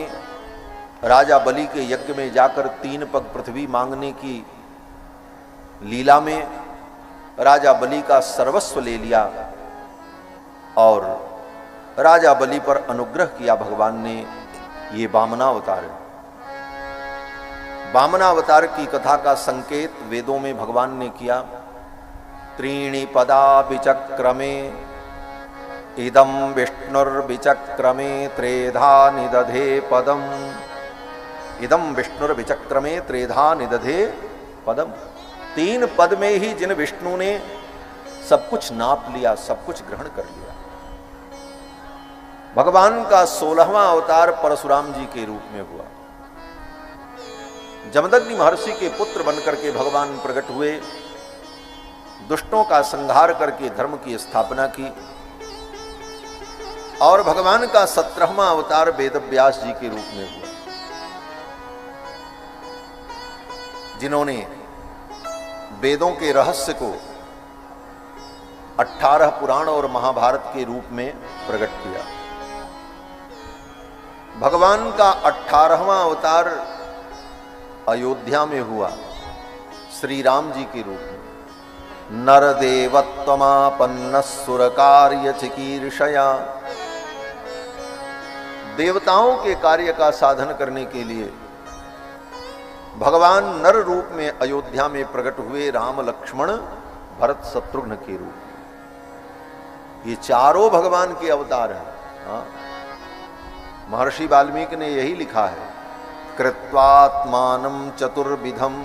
राजा बलि के यज्ञ में जाकर 3 पग पृथ्वी मांगने की लीला में राजा बलि का सर्वस्व ले लिया और राजा बलि पर अनुग्रह किया भगवान ने। ये वामनावतार है। वामनावतार की कथा का संकेत वेदों में भगवान ने किया। 3 पदा विचक्रमे इदम विष्णुर्विचक्रमे त्रेधा निदधे पदम। इदम विष्णुर्विचक्रमे त्रेधा निदधे पदम। 3 पद में ही जिन विष्णु ने सब कुछ नाप लिया, सब कुछ ग्रहण कर लिया। भगवान का 16वां अवतार परशुराम जी के रूप में हुआ। जमदग्नि महर्षि के पुत्र बनकर के भगवान प्रकट हुए, दुष्टों का संहार करके धर्म की स्थापना की। और भगवान का 17वां अवतार वेदव्यास जी के रूप में हुआ, जिन्होंने वेदों के रहस्य को 18 पुराण और महाभारत के रूप में प्रकट किया। भगवान का 18वां अवतार अयोध्या में हुआ, श्री राम जी के रूप में। नरदेवत्वमापन्न सुर कार्य चिकीर्षया। देवताओं के कार्य का साधन करने के लिए भगवान नर रूप में अयोध्या में प्रकट हुए, राम लक्ष्मण भरत शत्रुघ्न के रूप में। ये चारों भगवान के अवतार हैं। महर्षि वाल्मीकि ने यही लिखा है, कृत्वात्मानं चतुर्विधम।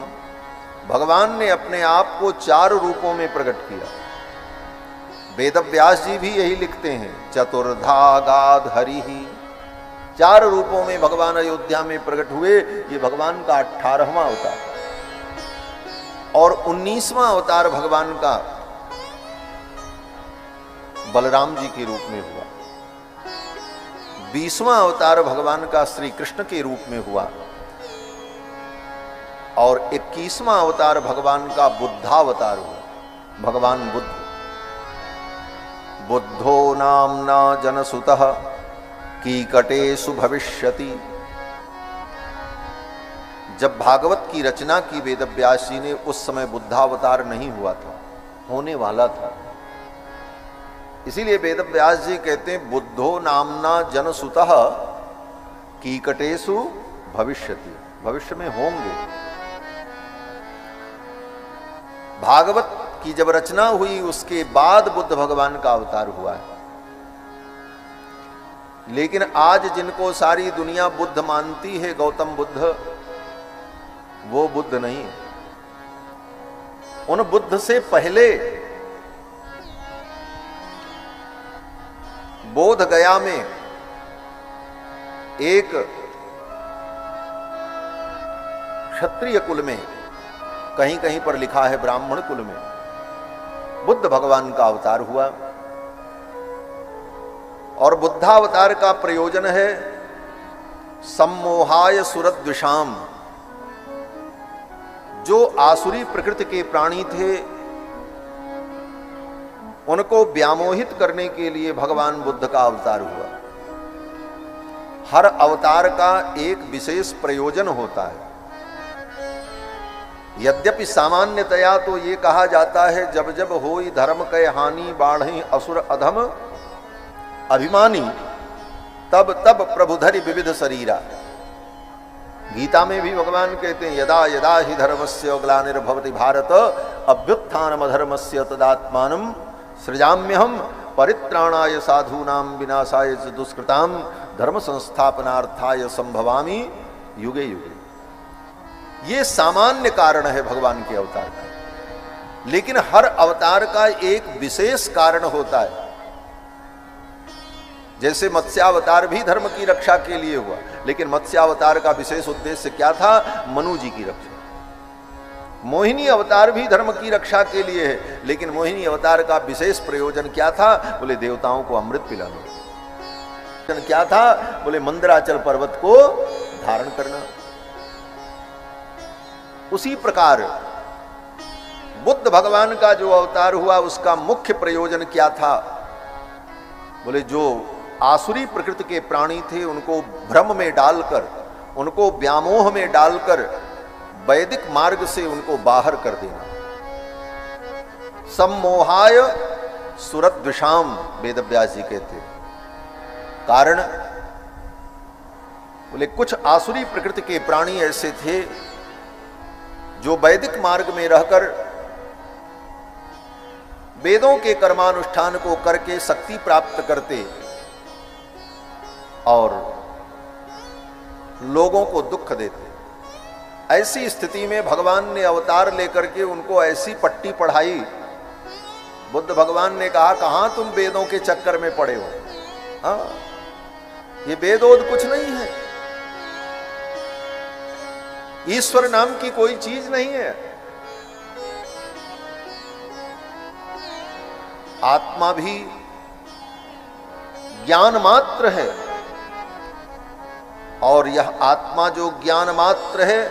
भगवान ने अपने आप को 4 रूपों में प्रकट किया। वेदव्यास जी भी यही लिखते हैं, चतुर्धा गाध हरि ही। 4 रूपों में भगवान अयोध्या में प्रकट हुए। ये भगवान का 18वां अवतार। और 19वां अवतार भगवान का बलराम जी के रूप में हुआ। 20वां अवतार भगवान का श्री कृष्ण के रूप में हुआ। और 21वां अवतार भगवान का बुद्धावतार हुआ। भगवान बुद्ध। बुद्धो नामना जनसुतः कीकटेषु भविष्यति। जब भागवत की रचना की वेदव्यास जी ने, उस समय बुद्धावतार नहीं हुआ था, होने वाला था। इसीलिए वेदव्यास जी कहते हैं, बुद्धो नामना जनसुतः कीकटेषु भविष्यति। भविष्य में होंगे। भागवत की जब रचना हुई उसके बाद बुद्ध भगवान का अवतार हुआ है। लेकिन आज जिनको सारी दुनिया बुद्ध मानती है, गौतम बुद्ध, वो बुद्ध नहीं है। उन बुद्ध से पहले बोध गया में एक क्षत्रिय कुल में, कहीं कहीं पर लिखा है ब्राह्मण कुल में, बुद्ध भगवान का अवतार हुआ। और बुद्धावतार का प्रयोजन है सम्मोहाय सुरद्विषाम। जो आसुरी प्रकृति के प्राणी थे, उनको व्यामोहित करने के लिए भगवान बुद्ध का अवतार हुआ। हर अवतार का एक विशेष प्रयोजन होता है। यद्यपि सामान्यतया तो ये कहा जाता है, जब जब होई धर्म कै हानि बाढ़ी असुर अधम अभिमानी, तब तब प्रभुधरि विविध शरीरा। गीता में भी भगवान कहते हैं, यदा यदा हि धर्मस्य ग्लानिर्भवति भारत अभ्युत्थानम अधर्मस्य तदात्मानं सृजाम्यहम् परित्राणाय साधूनां विनाशाय च दुष्कृतां धर्म संस्थापनार्थाय संभवामि युगे युगे। ये सामान्य कारण है भगवान के अवतार का, लेकिन हर अवतार का एक विशेष कारण होता है। जैसे मत्स्यावतार भी धर्म की रक्षा के लिए हुआ, लेकिन मत्स्यावतार का विशेष उद्देश्य क्या था? मनु जी की रक्षा। मोहिनी अवतार भी धर्म की रक्षा के लिए है, लेकिन मोहिनी अवतार का विशेष प्रयोजन क्या था? बोले देवताओं को अमृत पिलाना। क्या था? बोले मंदराचल पर्वत को धारण करना। उसी प्रकार बुद्ध भगवान का जो अवतार हुआ उसका मुख्य प्रयोजन क्या था? बोले जो आसुरी प्रकृति के प्राणी थे उनको भ्रम में डालकर, उनको व्यामोह में डालकर वैदिक मार्ग से उनको बाहर कर देना। सम्मोहाय सुरद्विषाम वेदव्यास जी कहते। कारण बोले कुछ आसुरी प्रकृति के प्राणी ऐसे थे जो वैदिक मार्ग में रहकर वेदों के कर्मानुष्ठान को करके शक्ति प्राप्त करते और लोगों को दुख देते। ऐसी स्थिति में भगवान ने अवतार लेकर के उनको ऐसी पट्टी पढ़ाई। बुद्ध भगवान ने कहा, कहां तुम वेदों के चक्कर में पड़े हो? हाँ, ये वेदोद कुछ नहीं है, ईश्वर नाम की कोई चीज नहीं है। आत्मा भी ज्ञान मात्र है, और यह आत्मा जो ज्ञान मात्र है,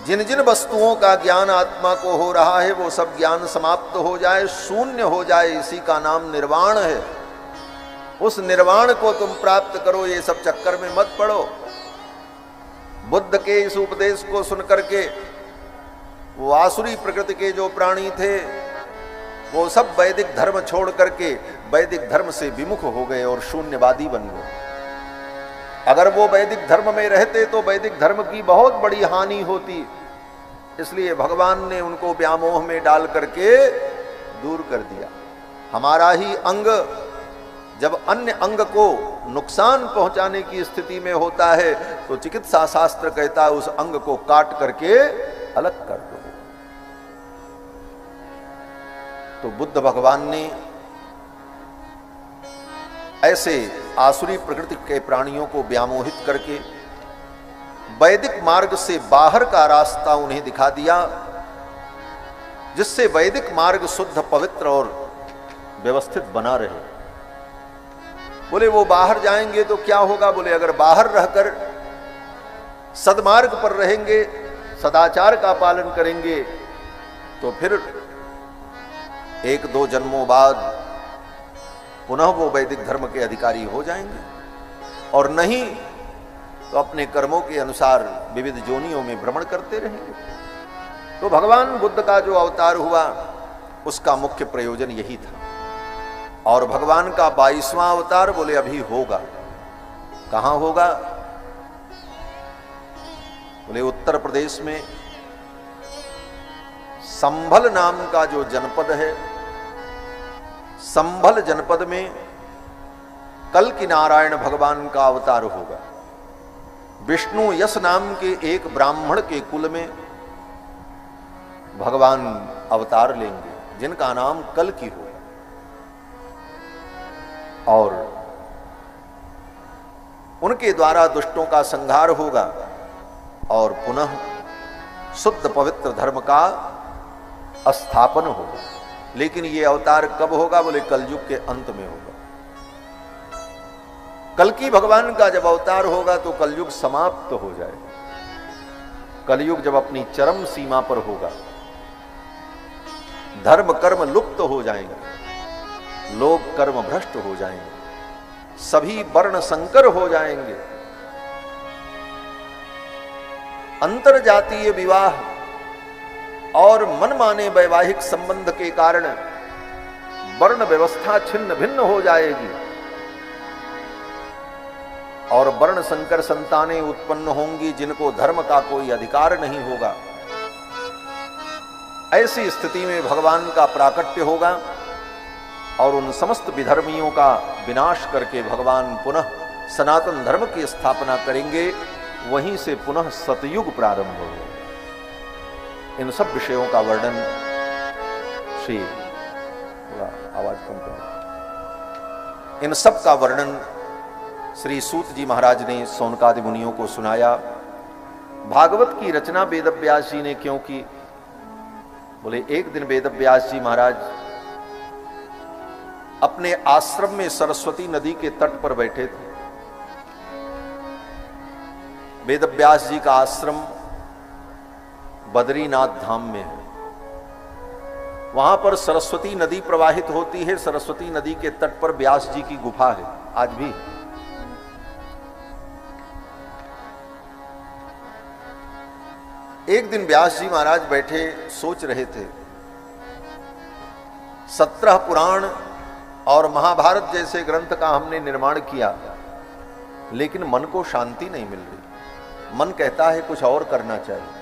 जिन जिन वस्तुओं का ज्ञान आत्मा को हो रहा है वो सब ज्ञान समाप्त हो जाए, शून्य हो जाए, इसी का नाम निर्वाण है। उस निर्वाण को तुम प्राप्त करो, ये सब चक्कर में मत पड़ो। बुद्ध के इस उपदेश को सुनकर के वो आसुरी प्रकृति के जो प्राणी थे वो सब वैदिक धर्म छोड़ करके वैदिक धर्म से विमुख हो गए और शून्यवादी बन गए। अगर वो वैदिक धर्म में रहते तो वैदिक धर्म की बहुत बड़ी हानि होती, इसलिए भगवान ने उनको व्यामोह में डाल करके दूर कर दिया। हमारा ही अंग जब अन्य अंग को नुकसान पहुंचाने की स्थिति में होता है तो चिकित्सा शास्त्र कहता है उस अंग को काट करके अलग कर दो। तो बुद्ध भगवान ने ऐसे आसुरी प्रकृति के प्राणियों को व्यामोहित करके वैदिक मार्ग से बाहर का रास्ता उन्हें दिखा दिया, जिससे वैदिक मार्ग शुद्ध, पवित्र और व्यवस्थित बना रहे। बोले वो बाहर जाएंगे तो क्या होगा? बोले अगर बाहर रहकर सद्मार्ग पर रहेंगे, सदाचार का पालन करेंगे तो फिर एक दो जन्मों बाद पुनः वो वैदिक धर्म के अधिकारी हो जाएंगे, और नहीं तो अपने कर्मों के अनुसार विविध जोनियों में भ्रमण करते रहेंगे। तो भगवान बुद्ध का जो अवतार हुआ उसका मुख्य प्रयोजन यही था। और भगवान का 22वां अवतार बोले अभी होगा। कहां होगा? बोले उत्तर प्रदेश में संभल नाम का जो जनपद है, संभल जनपद में कल की नारायण भगवान का अवतार होगा। विष्णु यश नाम के एक ब्राह्मण के कुल में भगवान अवतार लेंगे, जिनका नाम कल की होगा। और उनके द्वारा दुष्टों का संहार होगा और पुनः शुद्ध पवित्र धर्म का स्थापन होगा। लेकिन ये अवतार कब होगा? बोले कलयुग के अंत में होगा। कल्कि भगवान का जब अवतार होगा तो कलयुग समाप्त हो जाएगा। कलयुग जब अपनी चरम सीमा पर होगा धर्म कर्म लुप्त हो जाएंगे, लोग कर्म भ्रष्ट हो जाएंगे, सभी वर्ण संकर हो जाएंगे। अंतरजातीय विवाह और मनमाने वैवाहिक संबंध के कारण वर्ण व्यवस्था छिन्न भिन्न हो जाएगी और वर्ण संकर संतानें उत्पन्न होंगी जिनको धर्म का कोई अधिकार नहीं होगा। ऐसी स्थिति में भगवान का प्राकट्य होगा और उन समस्त विधर्मियों का विनाश करके भगवान पुनः सनातन धर्म की स्थापना करेंगे। वहीं से पुनः सतयुग प्रारंभ होगा। इन सब विषयों का वर्णन श्री थोड़ा आवाज कम करें। इन सब का वर्णन श्री सूत जी महाराज ने सौनकादि मुनियों को सुनाया। भागवत की रचना वेदव्यास जी ने क्यों की? बोले एक दिन वेदव्यास जी महाराज अपने आश्रम में सरस्वती नदी के तट पर बैठे थे। वेदव्यास जी का आश्रम बद्रीनाथ धाम में है। वहां पर सरस्वती नदी प्रवाहित होती है। सरस्वती नदी के तट पर व्यास जी की गुफा है आज भी। एक दिन व्यास जी महाराज बैठे सोच रहे थे, 17 पुराण और महाभारत जैसे ग्रंथ का हमने निर्माण किया, लेकिन मन को शांति नहीं मिल रही। मन कहता है कुछ और करना चाहिए।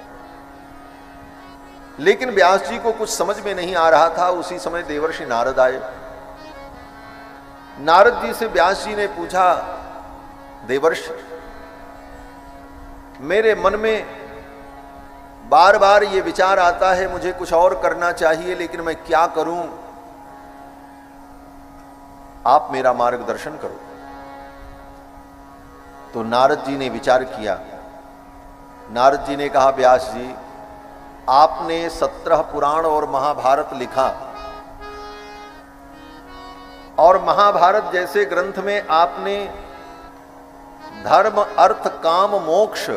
लेकिन व्यास जी को कुछ समझ में नहीं आ रहा था। उसी समय देवर्षि नारद आए। नारद जी से व्यास जी ने पूछा, देवर्षि मेरे मन में बार बार ये विचार आता है मुझे कुछ और करना चाहिए, लेकिन मैं क्या करूं? आप मेरा मार्गदर्शन करो। तो नारद जी ने विचार किया। नारद जी ने कहा, व्यास जी आपने 17 पुराण और महाभारत लिखा और महाभारत जैसे ग्रंथ में आपने धर्म अर्थ काम मोक्ष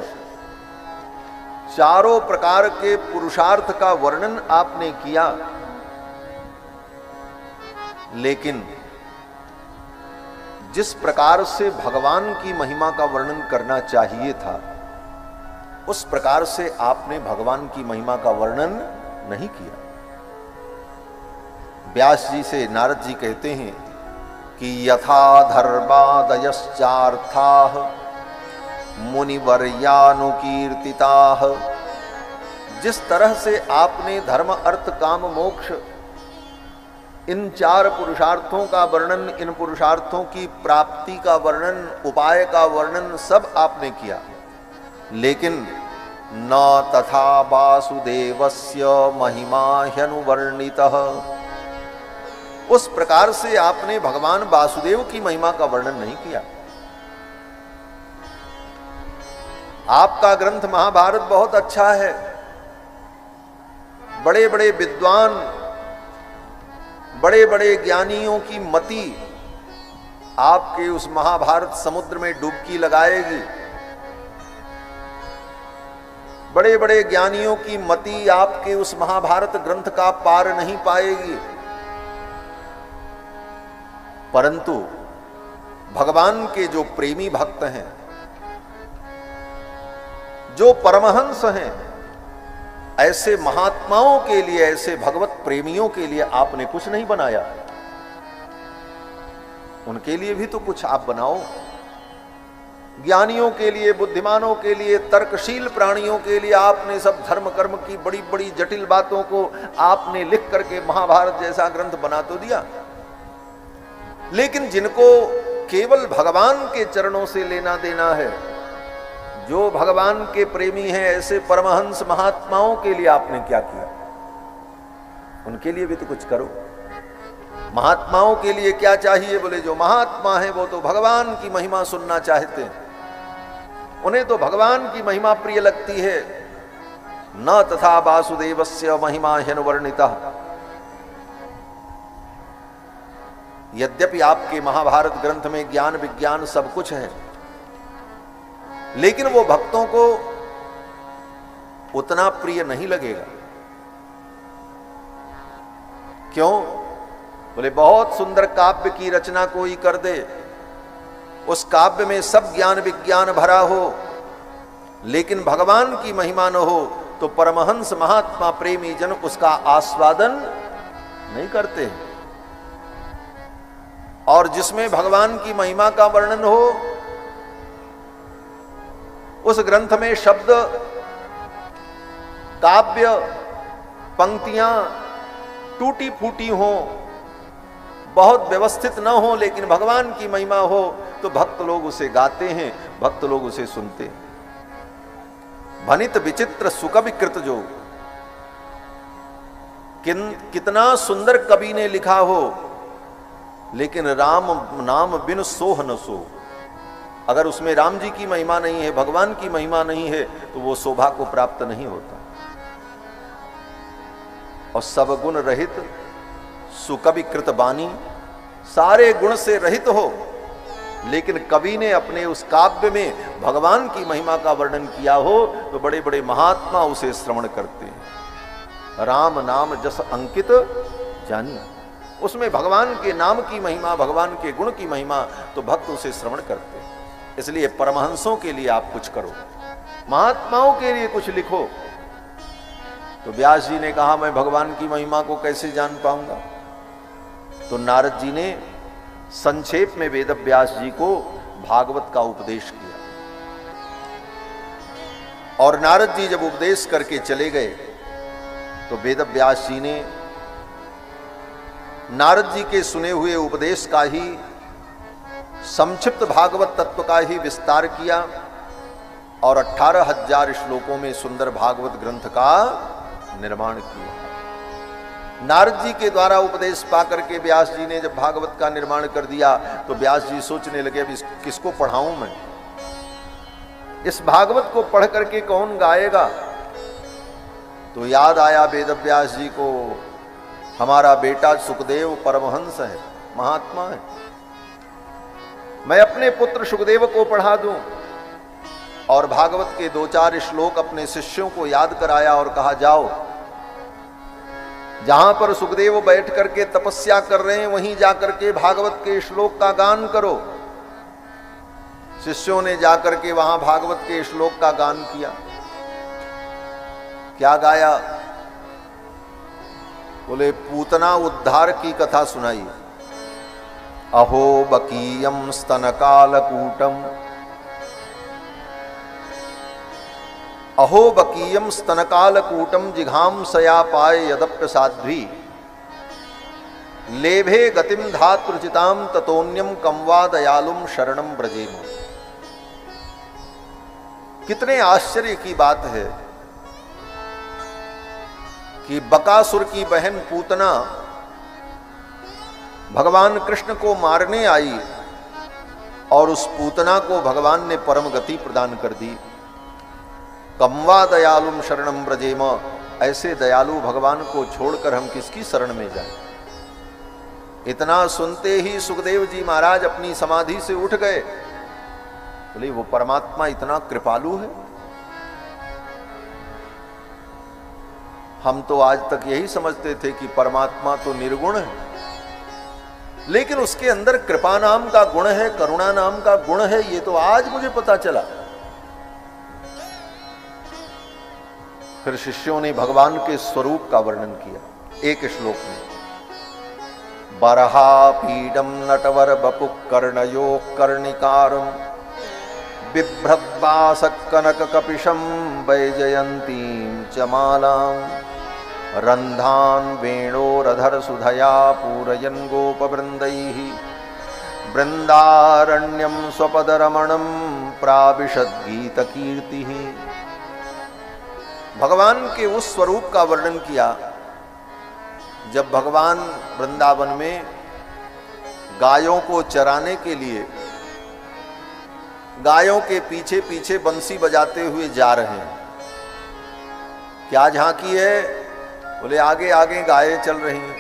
चारों प्रकार के पुरुषार्थ का वर्णन आपने किया, लेकिन जिस प्रकार से भगवान की महिमा का वर्णन करना चाहिए था उस प्रकार से आपने भगवान की महिमा का वर्णन नहीं किया। व्यास जी से नारद जी कहते हैं कि यथा धर्मादयश्चार्थाः मुनिवर्यानुकीर्तिताः, जिस तरह से आपने धर्म अर्थ काम मोक्ष इन 4 पुरुषार्थों का वर्णन, इन पुरुषार्थों की प्राप्ति का वर्णन, उपाय का वर्णन सब आपने किया, लेकिन न तथा वासुदेवस्य महिमा ह्यनुवर्णितः, उस प्रकार से आपने भगवान वासुदेव की महिमा का वर्णन नहीं किया। आपका ग्रंथ महाभारत बहुत अच्छा है। बड़े बड़े विद्वान, बड़े बड़े ज्ञानियों की मति आपके उस महाभारत समुद्र में डुबकी लगाएगी। बड़े बड़े ज्ञानियों की मति आपके उस महाभारत ग्रंथ का पार नहीं पाएगी। परंतु भगवान के जो प्रेमी भक्त हैं, जो परमहंस हैं, ऐसे महात्माओं के लिए, ऐसे भगवत प्रेमियों के लिए आपने कुछ नहीं बनाया। उनके लिए भी तो कुछ आप बनाओ। ज्ञानियों के लिए, बुद्धिमानों के लिए, तर्कशील प्राणियों के लिए आपने सब धर्म कर्म की बड़ी बड़ी जटिल बातों को आपने लिख करके महाभारत जैसा ग्रंथ बना तो दिया, लेकिन जिनको केवल भगवान के चरणों से लेना देना है, जो भगवान के प्रेमी हैं, ऐसे परमहंस महात्माओं के लिए आपने क्या किया? उनके लिए भी तो कुछ करो। महात्माओं के लिए क्या चाहिए? बोले जो महात्मा है वो तो भगवान की महिमा सुनना चाहते हैं, उन्हें तो भगवान की महिमा प्रिय लगती है। न तथा वासुदेवस्य महिमा ह्यनुवर्णितः। यद्यपि आपके महाभारत ग्रंथ में ज्ञान विज्ञान सब कुछ है, लेकिन वो भक्तों को उतना प्रिय नहीं लगेगा। क्यों? बोले बहुत सुंदर काव्य की रचना कोई कर दे, उस काव्य में सब ज्ञान विज्ञान भरा हो, लेकिन भगवान की महिमा न हो तो परमहंस महात्मा प्रेमी जन उसका आस्वादन नहीं करते। और जिसमें भगवान की महिमा का वर्णन हो, उस ग्रंथ में शब्द, काव्य, पंक्तियां टूटी फूटी हो, बहुत व्यवस्थित न हो, लेकिन भगवान की महिमा हो, तो भक्त लोग उसे गाते हैं, भक्त लोग उसे सुनते हैं। भनित विचित्र सुकविकृत जो, कितना सुंदर कवि ने लिखा हो, लेकिन राम नाम बिन सोह न सो। अगर उसमें राम जी की महिमा नहीं है, भगवान की महिमा नहीं है, तो वो शोभा को प्राप्त नहीं होता। और सब गुण रहित सुकविकृत बानी, सारे गुण से रहित हो, लेकिन कवि ने अपने उस काव्य में भगवान की महिमा का वर्णन किया हो, तो बड़े बड़े महात्मा उसे श्रवण करते हैं। राम नाम जस अंकित जानी, उसमें भगवान के नाम की महिमा, भगवान के गुण की महिमा, तो भक्त उसे श्रवण करते हैं। इसलिए परमहंसों के लिए आप कुछ करो, महात्माओं के लिए कुछ लिखो। तो व्यास जी ने कहा मैं भगवान की महिमा को कैसे जान पाऊंगा? तो नारद जी ने संक्षेप में वेद व्यास जी को भागवत का उपदेश किया। और नारद जी जब उपदेश करके चले गए, तो वेद व्यास जी ने नारद जी के सुने हुए उपदेश का ही, संक्षिप्त भागवत तत्व का ही विस्तार किया और 18,000 श्लोकों में सुंदर भागवत ग्रंथ का निर्माण किया। नारद जी के द्वारा उपदेश पाकर के व्यास जी ने जब भागवत का निर्माण कर दिया, तो व्यास जी सोचने लगे अब किसको पढ़ाऊं मैं, इस भागवत को पढ़ करके कौन गाएगा? तो याद आया वेद व्यास जी को, हमारा बेटा सुखदेव परमहंस है, महात्मा है, मैं अपने पुत्र सुखदेव को पढ़ा दूं। और भागवत के 2-4 श्लोक अपने शिष्यों को याद कराया और कहा जाओ, जहां पर सुखदेव बैठ करके तपस्या कर रहे हैं, वहीं जाकर के भागवत के श्लोक का गान करो। शिष्यों ने जाकर के वहां भागवत के श्लोक का गान किया। क्या गाया? बोले पूतना उद्धार की कथा सुनाई। अहो बकीयम स्तनकालकूटम, अहो बकीयम स्तनकालकूटम जिघांसया पाय यदप्य साध्वी, लेभे गतिम धातृचिताम ततोन्यम कमवा दयालुम शरणम ब्रजेम। कितने आश्चर्य की बात है कि बकासुर की बहन पूतना भगवान कृष्ण को मारने आई, और उस पूतना को भगवान ने परम गति प्रदान कर दी। कमवा दयालुम शरणम ब्रजेम, ऐसे दयालु भगवान को छोड़कर हम किसकी शरण में जाएं? इतना सुनते ही सुखदेव जी महाराज अपनी समाधि से उठ गए। बोले वो परमात्मा इतना कृपालु है। हम तो आज तक यही समझते थे कि परमात्मा तो निर्गुण है, लेकिन उसके अंदर कृपा नाम का गुण है, करुणा नाम का गुण है, ये तो आज मुझे पता चला। फिर शिष्यों ने भगवान के स्वरूप का वर्णन किया एक श्लोक में। बरहा पीडम नटवर बपु कर्णयो कर्णिकारम, बिभ्रद्वासक कनक कपिशम वैजयंतीं च मालां, रंधान वेणोरधर सुधया पूरयन् गोपवृन्दैः, वृंदारण्यम स्वपदरमणं प्राविशद्गीतकीर्तिः। भगवान के उस स्वरूप का वर्णन किया जब भगवान वृंदावन में गायों को चराने के लिए गायों के पीछे पीछे बंसी बजाते हुए जा रहे हैं। क्या झांकी है? बोले आगे आगे गायें चल रही हैं।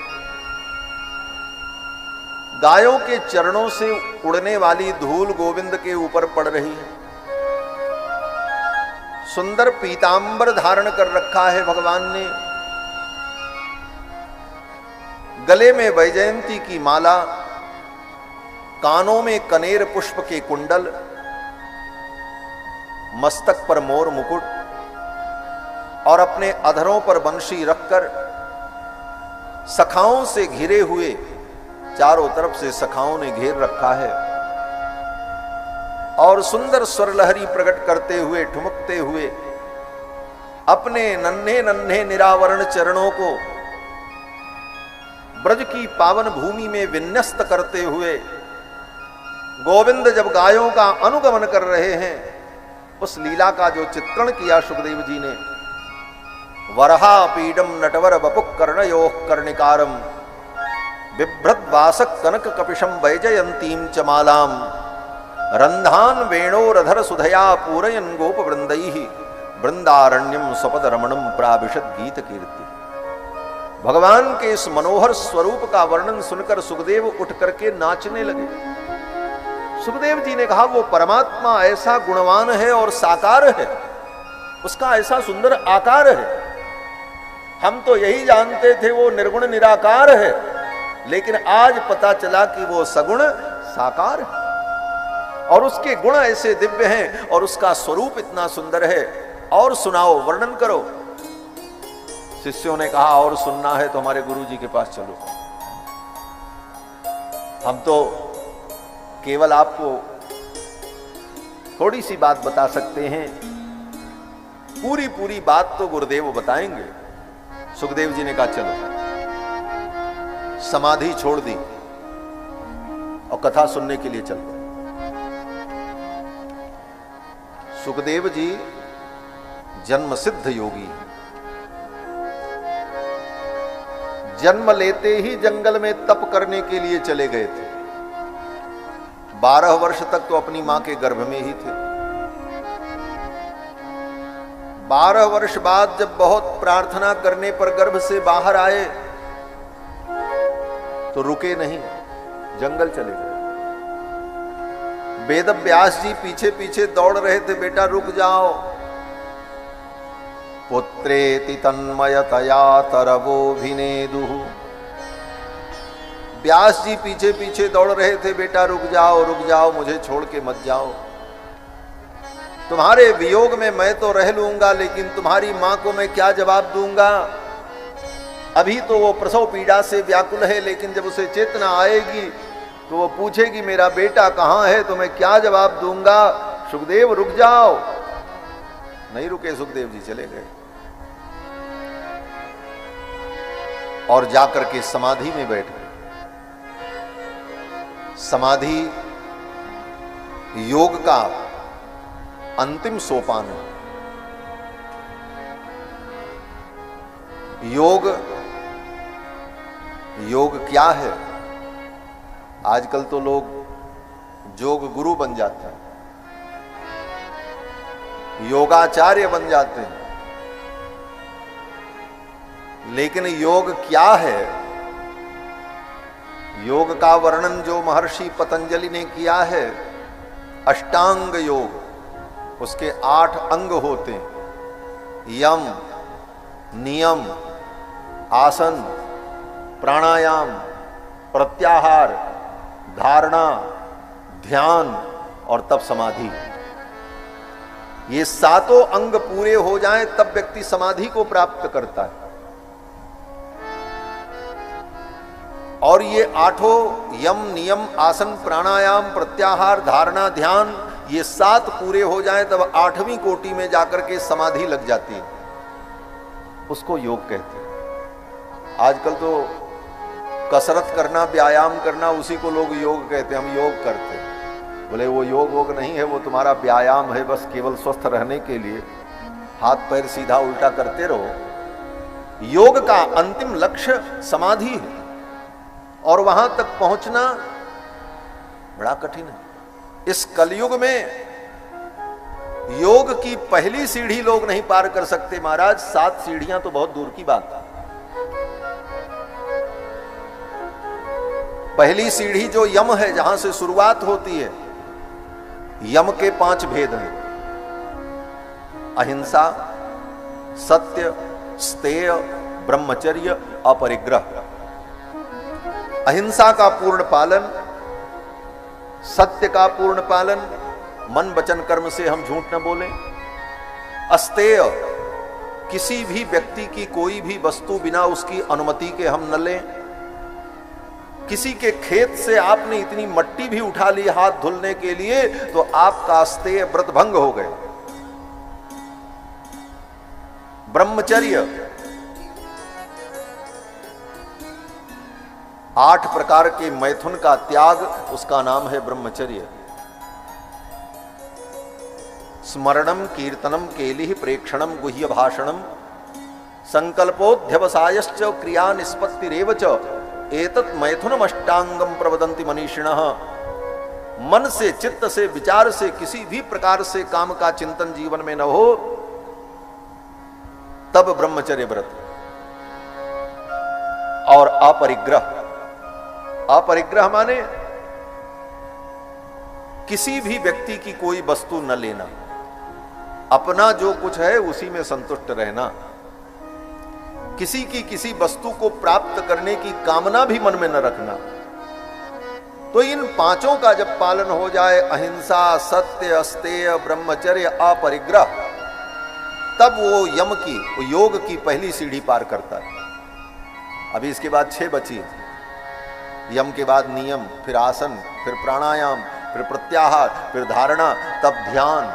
गायों के चरणों से उड़ने वाली धूल गोविंद के ऊपर पड़ रही है। सुंदर पीतांबर धारण कर रखा है भगवान ने। गले में वैजयंती की माला, कानों में कनेर पुष्प के कुंडल, मस्तक पर मोर मुकुट और अपने अधरों पर बंशी रखकर सखाओं से घिरे हुए, चारों तरफ से सखाओं ने घेर रखा है और सुंदर स्वर लहरी प्रकट करते हुए, ठुमकते हुए अपने नन्हे नन्हे निरावरण चरणों को ब्रज की पावन भूमि में विन्यस्त करते हुए गोविंद जब गायों का अनुगमन कर रहे हैं, उस लीला का जो चित्रण किया सुखदेव जी ने, वरहा पीडम नटवर बपुक कर्णयोः कर्णिकारम बिभ्रत वासक कनक कपिशम वैजयंतीम चमालाम रंधान वेणोरधर सुधया पूरयन गोप वृंदैः वृंदारण्यम स्वपद रमणम प्राविशद गीत कीर्ति। भगवान के इस मनोहर स्वरूप का वर्णन सुनकर सुखदेव उठ करके नाचने लगे। सुखदेव जी ने कहा, वो परमात्मा ऐसा गुणवान है और साकार है, उसका ऐसा सुंदर आकार है। हम तो यही जानते थे वो निर्गुण निराकार है, लेकिन आज पता चला कि वो सगुण साकार है और उसके गुण ऐसे दिव्य हैं और उसका स्वरूप इतना सुंदर है। और सुनाओ, वर्णन करो। शिष्यों ने कहा, और सुनना है तो हमारे गुरु जी के पास चलो, हम तो केवल आपको थोड़ी सी बात बता सकते हैं, पूरी पूरी बात तो गुरुदेव बताएंगे। सुखदेव जी ने कहा, चलो। समाधि छोड़ दी और कथा सुनने के लिए चल पड़े। सुखदेव जी जन्म सिद्ध योगी, जन्म लेते ही जंगल में तप करने के लिए चले गए थे। 12 वर्ष तक तो अपनी मां के गर्भ में ही थे। 12 वर्ष बाद जब बहुत प्रार्थना करने पर गर्भ से बाहर आए तो रुके नहीं, जंगल चले गए। वेद व्यास जी पीछे पीछे दौड़ रहे थे, बेटा रुक जाओ। पुत्रेति तन्मयतया तरवोभिनेदुः, व्यास जी पीछे पीछे दौड़ रहे थे, बेटा रुक जाओ, मुझे छोड़ के मत जाओ। तुम्हारे वियोग में मैं तो रह लूंगा, लेकिन तुम्हारी मां को मैं क्या जवाब दूंगा। अभी तो वो प्रसव पीड़ा से व्याकुल है, लेकिन जब उसे चेतना आएगी तो वो पूछेगी मेरा बेटा कहां है, तो मैं क्या जवाब दूंगा। सुखदेव रुक जाओ। नहीं रुके सुखदेव जी, चले गए और जाकर के समाधि में बैठ गए। समाधि योग का अंतिम सोपान है। योग क्या है? आजकल तो लोग योग गुरु बन जाते हैं, योगाचार्य बन जाते हैं, लेकिन योग क्या है? योग का वर्णन जो महर्षि पतंजलि ने किया है, अष्टांग योग, उसके 8 अंग होते हैं। यम, नियम, आसन, प्राणायाम, प्रत्याहार, धारणा, ध्यान और तब समाधि। ये 7 अंग पूरे हो जाएं तब व्यक्ति समाधि को प्राप्त करता है। और ये 8 यम, नियम, आसन, प्राणायाम, प्रत्याहार, धारणा, ध्यान, ये 7 पूरे हो जाएं तब 8वीं कोटि में जाकर के समाधि लग जाती है। उसको योग कहते हैं। आजकल तो कसरत करना, व्यायाम करना, उसी को लोग योग कहते हैं। हम योग करते हैं, बोले वो योग नहीं है, वो तुम्हारा व्यायाम है, बस केवल स्वस्थ रहने के लिए हाथ पैर सीधा उल्टा करते रहो। योग का अंतिम लक्ष्य समाधि है और वहां तक पहुंचना बड़ा कठिन है। इस कलयुग में योग की पहली सीढ़ी लोग नहीं पार कर सकते महाराज, 7 सीढ़ियां तो बहुत दूर की बात है। पहली सीढ़ी जो यम है, जहां से शुरुआत होती है, यम के 5 भेद हैं। अहिंसा, सत्य, स्तेय, ब्रह्मचर्य, अपरिग्रह। अहिंसा का पूर्ण पालन, सत्य का पूर्ण पालन, मन वचन कर्म से हम झूठ न बोलें। अस्तेय, किसी भी व्यक्ति की कोई भी वस्तु बिना उसकी अनुमति के हम न लें। किसी के खेत से आपने इतनी मट्टी भी उठा ली हाथ धुलने के लिए तो आपका अस्तेय व्रत भंग हो गए। ब्रह्मचर्य, 8 प्रकार के मैथुन का त्याग, उसका नाम है ब्रह्मचर्य। स्मरणम कीर्तनम केलिह प्रेक्षणम गुह्य भाषणम संकल्पोध्यवसायश्च क्रिया निष्पत्तिरेव च एतत् मैथुनम अष्टांगम प्रवदन्ति मनीषिणः। मन से, चित्त से, विचार से किसी भी प्रकार से काम का चिंतन जीवन में न हो तब ब्रह्मचर्य व्रत। और अपरिग्रह, अपरिग्रह माने किसी भी व्यक्ति की कोई वस्तु न लेना, अपना जो कुछ है उसी में संतुष्ट रहना, किसी की किसी वस्तु को प्राप्त करने की कामना भी मन में न रखना। तो इन 5 का जब पालन हो जाए, अहिंसा, सत्य, अस्तेय, ब्रह्मचर्य, अपरिग्रह, तब वो यम की, वो योग की पहली सीढ़ी पार करता है। अभी इसके बाद 6 बची। यम के बाद नियम, फिर आसन, फिर प्राणायाम, फिर प्रत्याहार, फिर धारणा, तब ध्यान।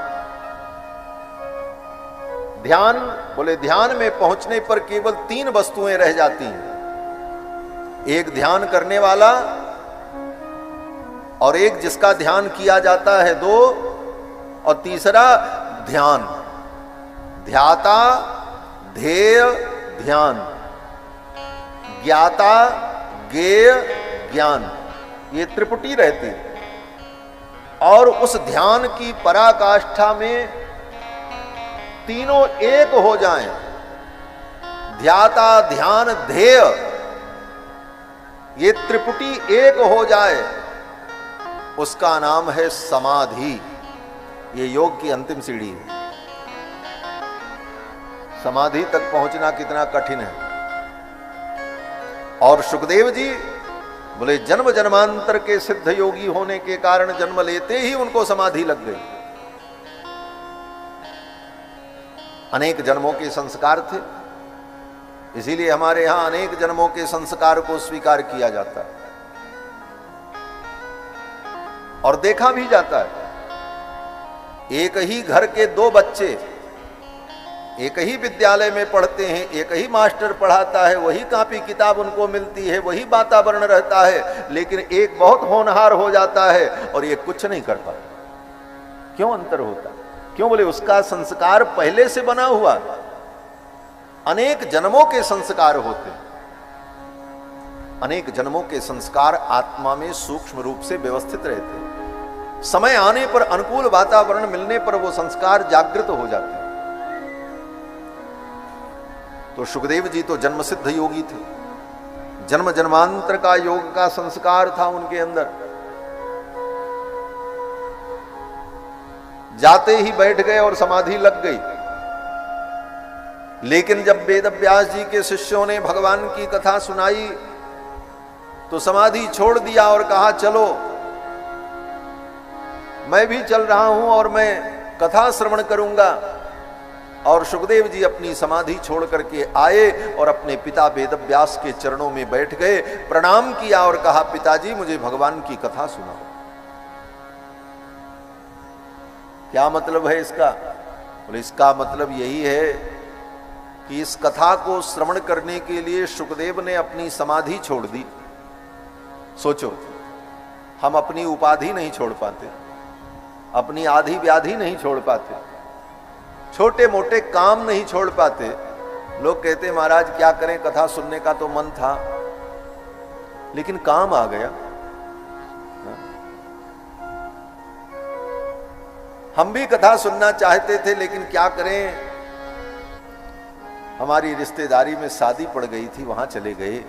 ध्यान, बोले ध्यान में पहुंचने पर केवल 3 वस्तुएं रह जाती हैं। एक ध्यान करने वाला, और एक जिसका ध्यान किया जाता है 2, और तीसरा ध्यान। ध्याता, ध्येय, ध्यान, ज्ञाता, ज्ञेय, ज्ञान, ये त्रिपुटी रहती है। और उस ध्यान की पराकाष्ठा में तीनों एक हो जाएं, ध्याता, ध्यान, ध्येय, ये त्रिपुटी एक हो जाए, उसका नाम है समाधि। ये योग की अंतिम सीढ़ी है। समाधि तक पहुंचना कितना कठिन है। और सुखदेव जी बोले जन्म जन्मांतर के सिद्ध योगी होने के कारण जन्म लेते ही उनको समाधि लग गई। अनेक जन्मों के संस्कार थे, इसीलिए हमारे यहां अनेक जन्मों के संस्कार को स्वीकार किया जाता है और देखा भी जाता है। एक ही घर के 2 बच्चे एक ही विद्यालय में पढ़ते हैं, एक ही मास्टर पढ़ाता है, वही कॉपी किताब उनको मिलती है, वही वातावरण रहता है, लेकिन एक बहुत होनहार हो जाता है और ये कुछ नहीं कर पाता। क्यों अंतर होता? क्यों? बोले उसका संस्कार पहले से बना हुआ, अनेक जन्मों के संस्कार होते, अनेक जन्मों के संस्कार आत्मा में सूक्ष्म रूप से व्यवस्थित रहते। समय आने पर, अनुकूल वातावरण मिलने पर वो संस्कार जागृत हो जाते हैं। तो सुखदेव जी तो जन्म सिद्ध योगी थे, जन्म जन्मांतर का योग का संस्कार था उनके अंदर। जाते ही बैठ गए और समाधि लग गई। लेकिन जब वेद व्यास जी के शिष्यों ने भगवान की कथा सुनाई तो समाधि छोड़ दिया और कहा चलो मैं भी चल रहा हूं और मैं कथा श्रवण करूंगा। और सुखदेव जी अपनी समाधि छोड़ करके आए और अपने पिता वेद व्यास के चरणों में बैठ गए, प्रणाम किया और कहा पिताजी मुझे भगवान की कथा सुनाओ। क्या मतलब है इसका? बोले इसका मतलब यही है कि इस कथा को श्रवण करने के लिए सुखदेव ने अपनी समाधि छोड़ दी। सोचो, हम अपनी उपाधि नहीं छोड़ पाते, अपनी आधी व्याधि नहीं छोड़ पाते, छोटे मोटे काम नहीं छोड़ पाते। लोग कहते महाराज क्या करें, कथा सुनने का तो मन था लेकिन काम आ गया। हम भी कथा सुनना चाहते थे लेकिन क्या करें, हमारी रिश्तेदारी में शादी पड़ गई थी, वहां चले गए।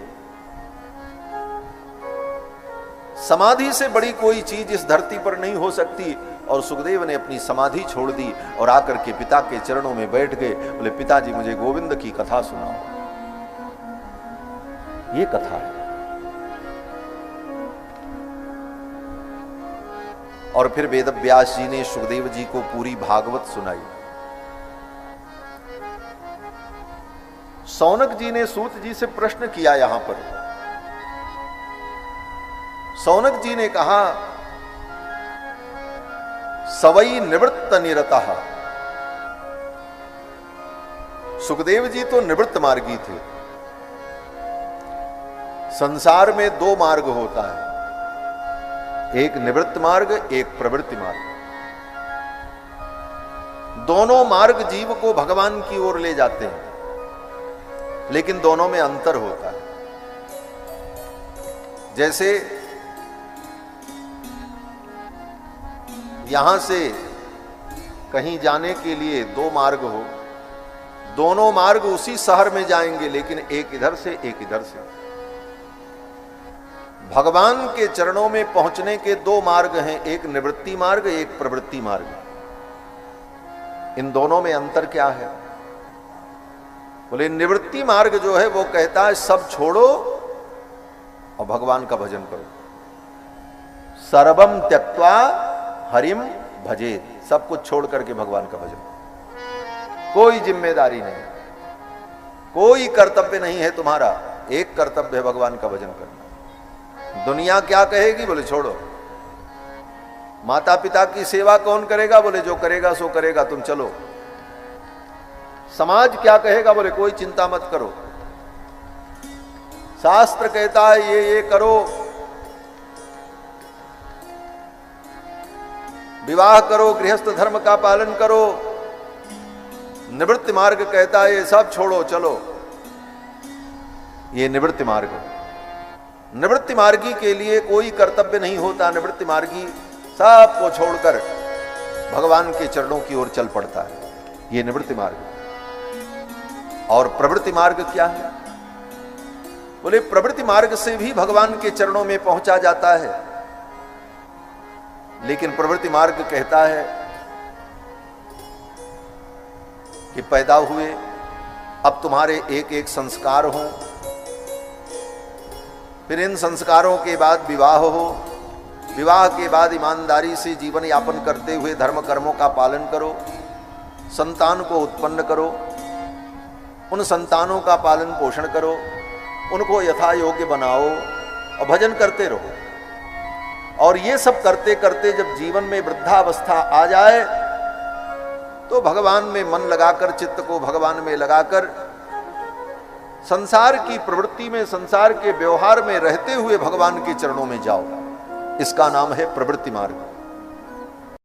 समाधि से बड़ी कोई चीज इस धरती पर नहीं हो सकती। और सुखदेव ने अपनी समाधि छोड़ दी और आकर के पिता के चरणों में बैठ गए। बोले पिताजी मुझे गोविंद की कथा सुनाओ। ये कथा है। और फिर वेद व्यास जी ने सुखदेव जी को पूरी भागवत सुनाई। सौनक जी ने सूत जी से प्रश्न किया। यहां पर सौनक जी ने कहा, सवई निवृत्त निरतः। सुखदेव जी तो निवृत्त मार्गी थे। संसार में दो मार्ग होता है, एक निवृत्त मार्ग, एक प्रवृत्ति मार्ग। दोनों मार्ग जीव को भगवान की ओर ले जाते हैं, लेकिन दोनों में अंतर होता है। जैसे यहां से कहीं जाने के लिए दो मार्ग हो, दोनों मार्ग उसी शहर में जाएंगे, लेकिन एक इधर से एक इधर से। भगवान के चरणों में पहुंचने के दो मार्ग हैं, एक निवृत्ति मार्ग, एक प्रवृत्ति मार्ग। इन दोनों में अंतर क्या है? बोले निवृत्ति मार्ग जो है वो कहता है सब छोड़ो और भगवान का भजन करो। सर्वम त्यक्त्वा हरिम भजेत, सब कुछ छोड़ करके भगवान का भजन। कोई जिम्मेदारी नहीं, कोई कर्तव्य नहीं है तुम्हारा, एक कर्तव्य है भगवान का भजन करना। दुनिया क्या कहेगी? बोले छोड़ो। माता पिता की सेवा कौन करेगा? बोले जो करेगा सो करेगा, तुम चलो। समाज क्या कहेगा? बोले कोई चिंता मत करो। शास्त्र कहता है ये करो, विवाह करो, गृहस्थ धर्म का पालन करो। निवृत्ति मार्ग कहता है ये सब छोड़ो, चलो। ये निवृत्ति मार्ग। निवृत्ति मार्गी के लिए कोई कर्तव्य नहीं होता। निवृत्ति मार्गी सबको छोड़कर भगवान के चरणों की ओर चल पड़ता है। ये निवृत्ति मार्ग। और प्रवृत्ति मार्ग क्या है? बोले प्रवृत्ति मार्ग से भी भगवान के चरणों में पहुंचा जाता है, लेकिन प्रवृत्ति मार्ग कहता है कि पैदा हुए, अब तुम्हारे एक एक संस्कार हो, फिर इन संस्कारों के बाद विवाह हो, विवाह के बाद ईमानदारी से जीवन यापन करते हुए धर्म कर्मों का पालन करो, संतान को उत्पन्न करो, उन संतानों का पालन पोषण करो, उनको यथा योग्य बनाओ और भजन करते रहो। और ये सब करते करते जब जीवन में वृद्धावस्था आ जाए तो भगवान में मन लगाकर, चित्त को भगवान में लगाकर संसार की प्रवृत्ति में, संसार के व्यवहार में रहते हुए भगवान के चरणों में जाओ। इसका नाम है प्रवृत्ति मार्ग।